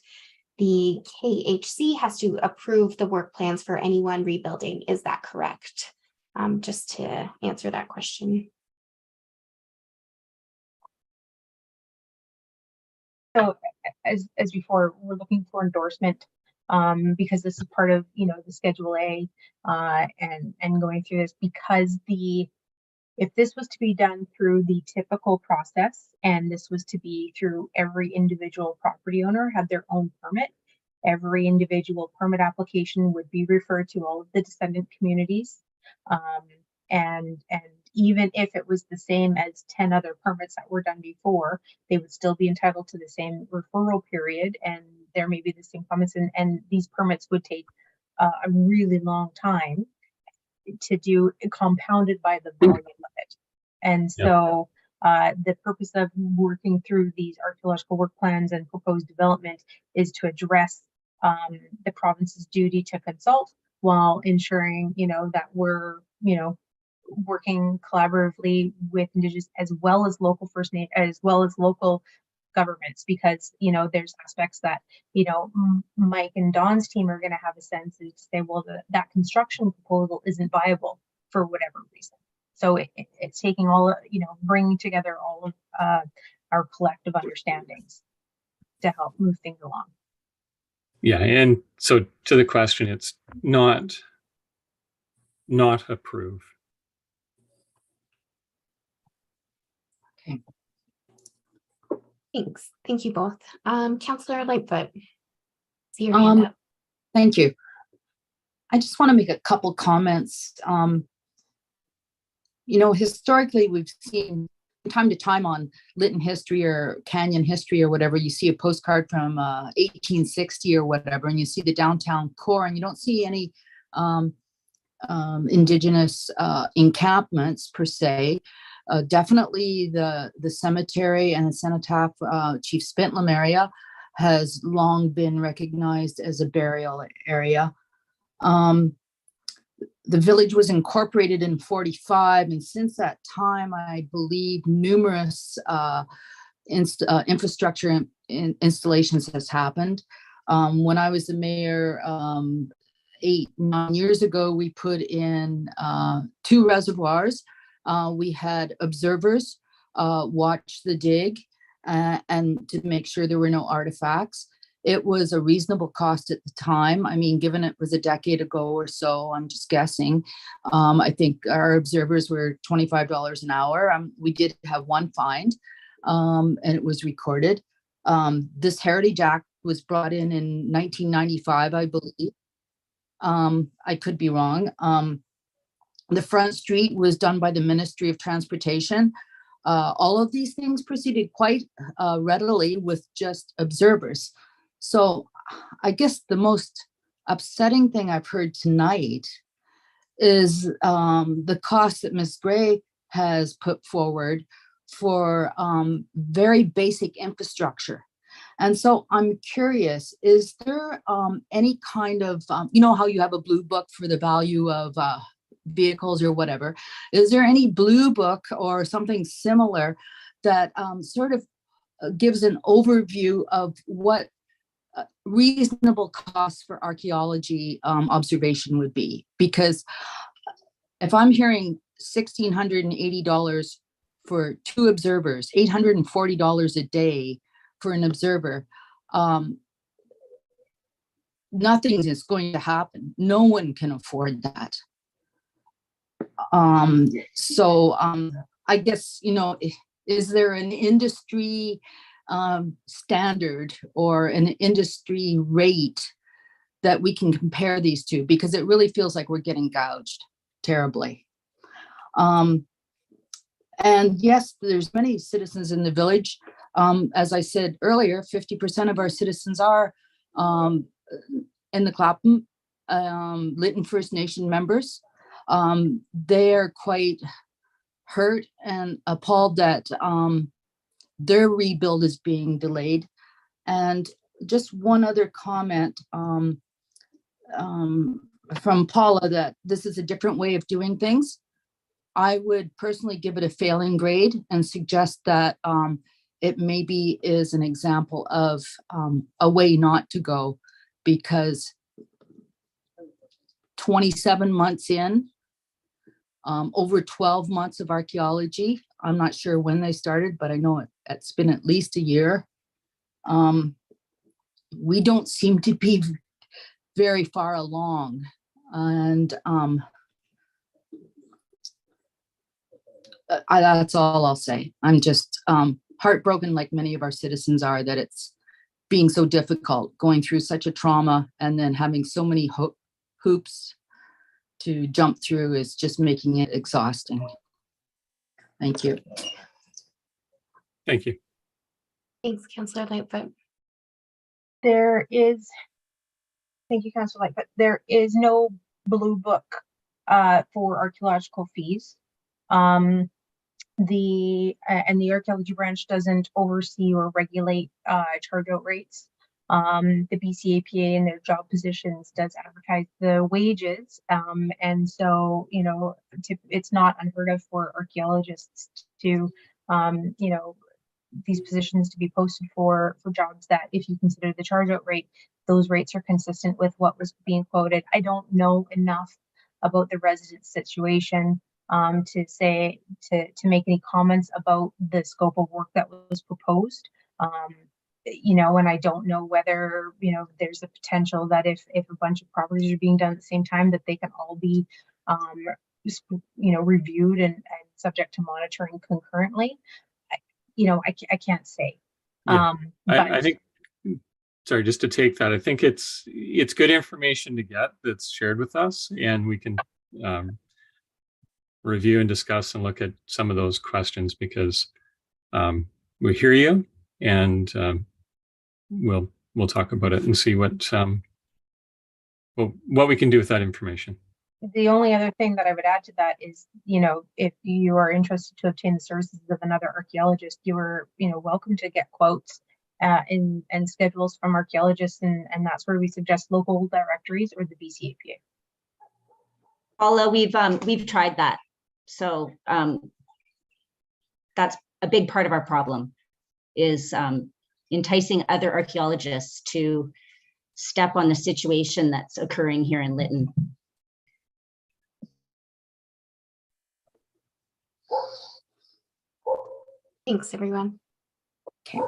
the KHC has to approve the work plans for anyone rebuilding. Is that correct? Just to answer that question. So as before, we're looking for endorsement because this is part of the Schedule A and going through this, because if this was to be done through the typical process and this was to be through every individual property owner had their own permit, every individual permit application would be referred to all of the descendant communities, and even if it was the same as 10 other permits that were done before, they would still be entitled to the same referral period, and there may be the same comments, and these permits would take a really long time to do, compounded by the volume of it. And so the purpose of working through these archaeological work plans and proposed development is to address the province's duty to consult while ensuring, that we're, working collaboratively with Indigenous as well as local First Nation, as well as local governments, because there's aspects that Mike and Don's team are going to have a sense to say, well, that construction proposal isn't viable for whatever reason. So it's taking all, bringing together all of our collective understandings to help move things along. Yeah, and so to the question, it's not approve. Okay. Thanks. Thank you both. Councillor Lightfoot, see your hand up. Thank you. I just want to make a couple comments. Historically, we've seen from time to time on Lytton history or Canyon history or whatever, you see a postcard from 1860 or whatever, and you see the downtown core, and you don't see any Indigenous encampments per se. Definitely the cemetery and the cenotaph Chief Spintlam area has long been recognized as a burial area. The village was incorporated in 1945, and since that time, I believe numerous infrastructure installations has happened. When I was the mayor 8-9 years ago, we put in 2 reservoirs. We had observers watch the dig and to make sure there were no artifacts. It was a reasonable cost at the time. I mean, given it was a decade ago or so, I'm just guessing. I think our observers were $25 an hour. We did have one find, and it was recorded. This Heritage Act was brought in 1995, I believe. I could be wrong. The front street was done by the Ministry of Transportation. All of these things proceeded quite readily with just observers. So I guess the most upsetting thing I've heard tonight is the cost that Ms. Gray has put forward for very basic infrastructure. And so I'm curious, is there any kind of, you know how you have a blue book for the value of vehicles or whatever? Is there any blue book or something similar that sort of gives an overview of what reasonable costs for archaeology observation would be? Because if I'm hearing $1,680 for 2 observers, $840 a day for an observer, nothing is going to happen. No one can afford that. So I guess, you know, is there an industry standard or an industry rate that we can compare these to? Because it really feels like we're getting gouged terribly. And yes, there's many citizens in the village. As I said earlier, 50% of our citizens are in the Clapham, Lytton First Nation members. They're quite hurt and appalled that their rebuild is being delayed. And just one other comment from Paula, that this is a different way of doing things. I would personally give it a failing grade and suggest that it maybe is an example of a way not to go, because 27 months in, over 12 months of archaeology. I'm not sure when they started, but I know it's been at least a year. We don't seem to be very far along. And that's all I'll say. I'm just heartbroken, like many of our citizens are, that it's being so difficult going through such a trauma and then having so many hoops to jump through is just making it exhausting. Thank you. Thank you. Thanks, Councillor Lightfoot. There is, thank you, Councillor Lightfoot. There is no blue book for archaeological fees. The archaeology branch doesn't oversee or regulate charge out rates. The BCAPA in their job positions does advertise the wages, and so, you know, it's not unheard of for archaeologists to, you know, these positions to be posted for jobs that, if you consider the charge out rate, those rates are consistent with what was being quoted. I don't know enough about the resident situation to say, to make any comments about the scope of work that was proposed. You know, and I don't know whether, you know, there's a potential that if a bunch of properties are being done at the same time, that they can all be, you know, reviewed and subject to monitoring concurrently. You know, I can't say. Yeah. But I think, sorry, just to take that, I think it's good information to get that's shared with us, and we can review and discuss and look at some of those questions, because we hear you, and we'll talk about it and see what we can do with that information. the only other thing that I would add to that is, you know, if you are interested to obtain the services of another archaeologist, you are, you know, welcome to get quotes and schedules from archaeologists, and that's where we suggest local directories or the BCAPA. Paula, we've tried that. So that's a big part of our problem, is enticing other archaeologists to step on the situation that's occurring here in Lytton. Thanks, everyone. Okay.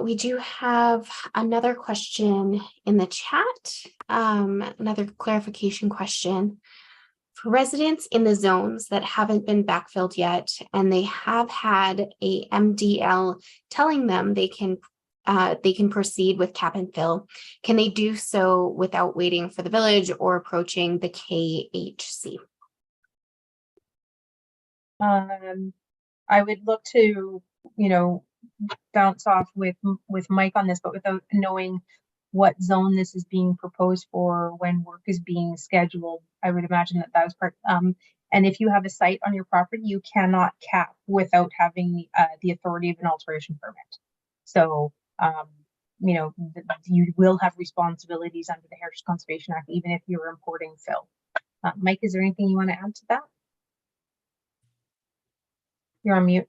We do have another question in the chat, another clarification question. For residents in the zones that haven't been backfilled yet, and they have had a MDL telling them they can proceed with cap and fill, can they do so without waiting for the village or approaching the KHC? I would look to, you know, bounce off with Mike on this, but without knowing what zone this is being proposed for, when work is being scheduled, I would imagine that was part. And if you have a site on your property, you cannot cap without having the authority of an alteration permit. So, you know, you will have responsibilities under the Heritage Conservation Act, even if you're importing fill. Mike, is there anything you want to add to that? You're on mute.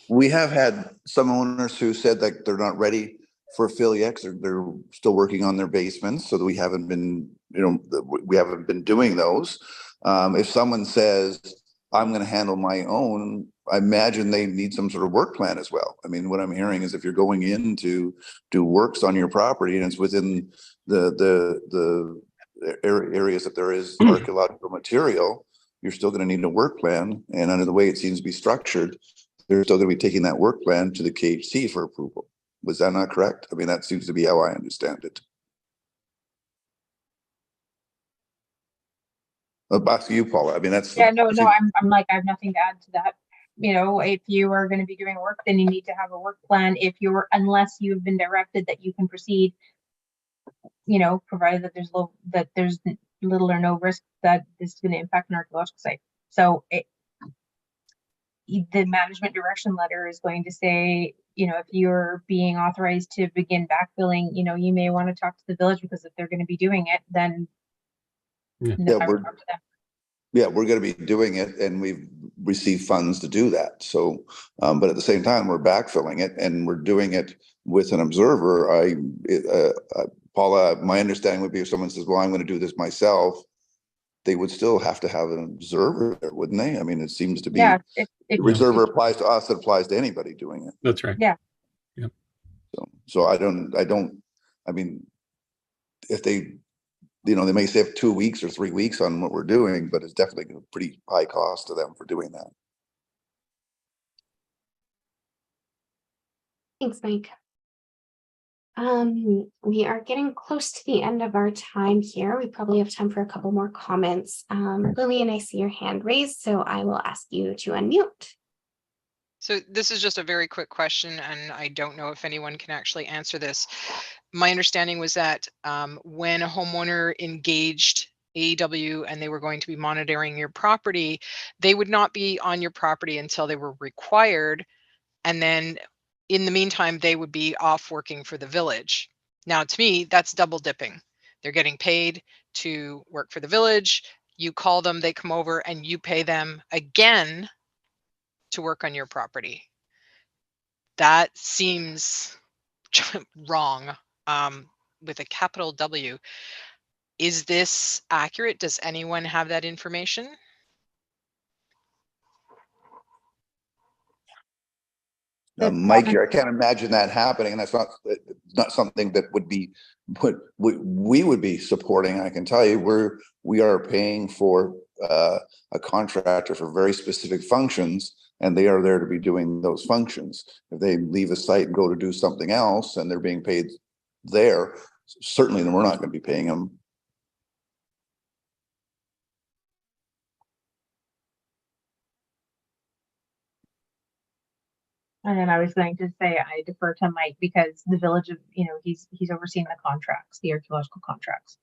We have had some owners who said that they're not ready for fill yet. They're still working on their basements, so that we haven't been, you know, we haven't been doing those. If someone says, I'm going to handle my own, I imagine they need some sort of work plan as well. I mean, what I'm hearing is if you're going in to do works on your property and it's within the areas that there is archaeological material, you're still going to need a work plan. And under the way it seems to be structured, they're still going to be taking that work plan to the KHC for approval. Was that not correct? I mean, that seems to be how I understand it. Back to you, Paula. I mean, that's yeah. No. I'm like, I have nothing to add to that. You know, if you are going to be doing work, then you need to have a work plan. Unless you've been directed that you can proceed, you know, provided that there's little or no risk that this is going to impact an archaeological site. So the management direction letter is going to say, you know, if you're being authorized to begin backfilling, you know, you may want to talk to the village, because if they're going to be doing it, then we're going to be doing it, and we've received funds to do that. So, but at the same time, we're backfilling it, and we're doing it with an observer. Paula, my understanding would be if someone says, well, I'm going to do this myself, they would still have to have an observer there, wouldn't they? I mean, it seems to be, the observer applies to us, it applies to anybody doing it. That's right. Yeah. Yep. So I mean, if they, you know, they may save 2 weeks or 3 weeks on what we're doing, but it's definitely a pretty high cost to them for doing that. Thanks, Mike. We are getting close to the end of our time here. We probably have time for a couple more comments. Lillian, I see your hand raised, so I will ask you to unmute. So this is just a very quick question, and I don't know if anyone can actually answer this. My understanding was that when a homeowner engaged AEW and they were going to be monitoring your property, they would not be on your property until they were required. And then in the meantime, they would be off working for the village. Now, to me, that's double dipping. They're getting paid to work for the village. You call them, they come over, and you pay them again to work on your property. That seems wrong, with a capital W. Is this accurate? Does anyone have that information? Mike here, I can't imagine that happening, and that's not something that would be what we would be supporting. I can tell you, we are paying for a contractor for very specific functions, and they are there to be doing those functions. If they leave a site and go to do something else, and they're being paid there, certainly then we're not going to be paying them. And then I was going to say, I defer to Mike, because the village of, you know, he's overseeing the contracts, the archaeological contracts.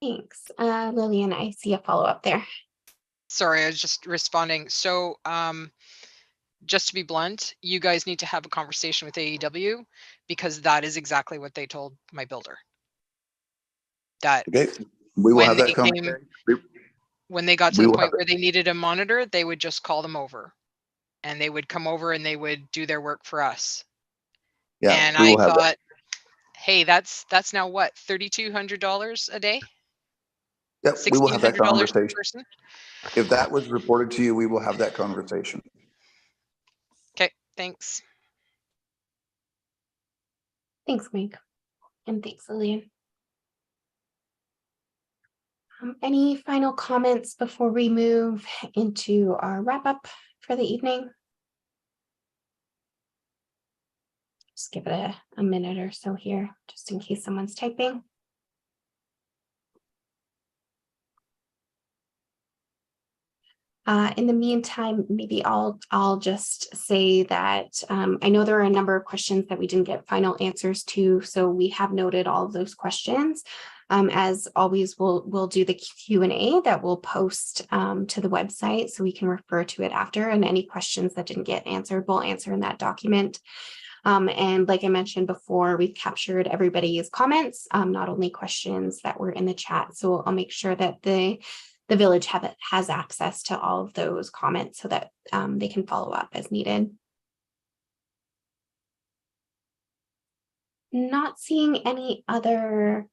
Thanks. Lillian, I see a follow-up there. Sorry, I was just responding. So just to be blunt, you guys need to have a conversation with AEW, because that is exactly what they told my builder. That okay, we will have that conversation. When they got to the point where they needed a monitor, they would just call them over, and they would come over and they would do their work for us. Yeah, and I thought, hey, that's now what, $3,200 a day? Yep, we will have that conversation. Per person? If that was reported to you, we will have that conversation. Okay, thanks. Thanks, Mike. And thanks, Lillian. Any final comments before we move into our wrap up for the evening? Just give it a minute or so here, just in case someone's typing. In the meantime, maybe I'll just say that I know there are a number of questions that we didn't get final answers to, so we have noted all of those questions. As always, we'll do the Q&A that we'll post to the website so we can refer to it after, and any questions that didn't get answered, we'll answer in that document. And like I mentioned before, we've captured everybody's comments, not only questions that were in the chat. So I'll make sure that the village has access to all of those comments so that they can follow up as needed. Not seeing any other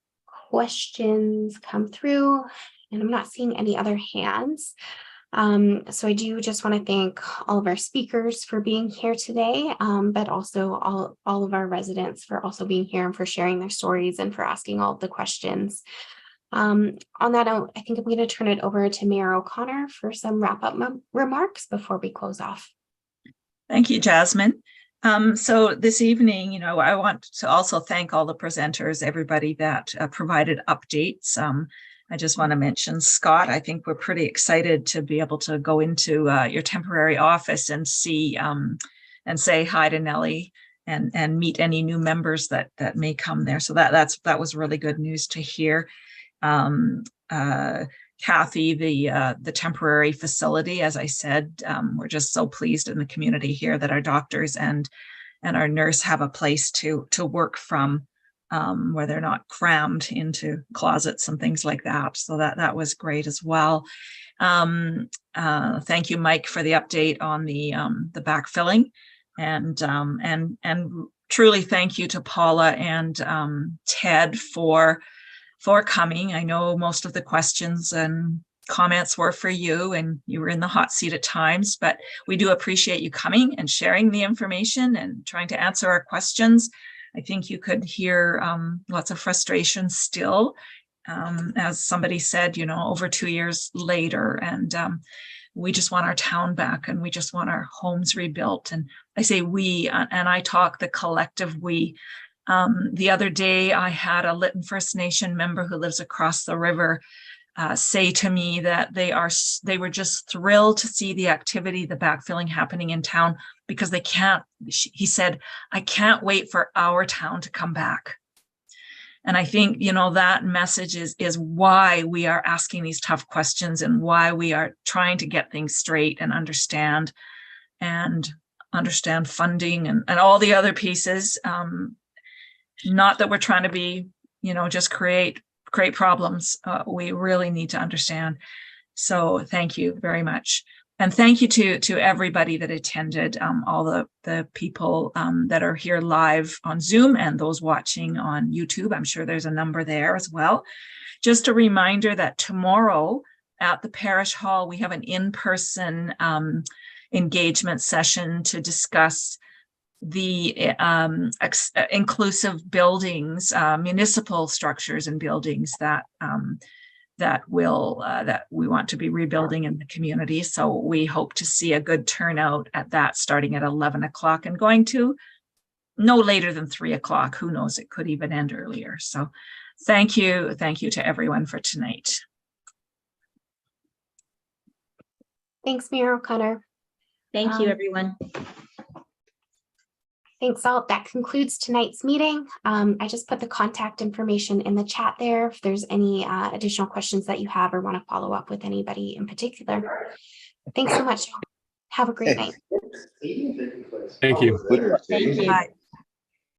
questions come through, and I'm not seeing any other hands. So I do just want to thank all of our speakers for being here today, but also all of our residents for also being here and for sharing their stories and for asking all of the questions. On that note, I think I'm going to turn it over to Mayor O'Connor for some wrap-up remarks before we close off. Thank you, Jasmine. So this evening, I want to also thank all the presenters, everybody that provided updates. I just want to mention Scott. I think we're pretty excited to be able to go into your temporary office and see and say hi to Nellie and meet any new members that may come there. So that was really good news to hear. Kathy, the temporary facility, as I said, we're just so pleased in the community here that our doctors and our nurse have a place to work from, where they're not crammed into closets and things like that. So that was great as well. Thank you, Mike, for the update on the backfilling, and truly thank you to Paula and Ted for coming. I know most of the questions and comments were for you, and you were in the hot seat at times, but we do appreciate you coming and sharing the information and trying to answer our questions. I think you could hear lots of frustration still, as somebody said, over 2 years later, and we just want our town back, and we just want our homes rebuilt. And I say we, and I talk the collective we. The other day, I had a Lytton First Nation member who lives across the river say to me that they were just thrilled to see the activity, the backfilling happening in town, because he said, I can't wait for our town to come back. And I think, that message is why we are asking these tough questions and why we are trying to get things straight and understand funding and all the other pieces. Not that we're trying to be, just create problems. We really need to understand. So thank you very much. And thank you to everybody that attended, all the people that are here live on Zoom and those watching on YouTube. I'm sure there's a number there as well. Just a reminder that tomorrow at the Parish Hall, we have an in-person engagement session to discuss the inclusive buildings, municipal structures and buildings that we want to be rebuilding in the community. So we hope to see a good turnout at that, starting at 11 o'clock and going to no later than 3 o'clock. Who knows, it could even end earlier. So thank you to everyone for tonight. Thanks, Mayor O'Connor. Thank you, everyone. Thanks all. That concludes tonight's meeting. I just put the contact information in the chat there if there's any additional questions that you have or want to follow up with anybody in particular. Thanks so much. Have a great night. Thank you. Thank you. Bye.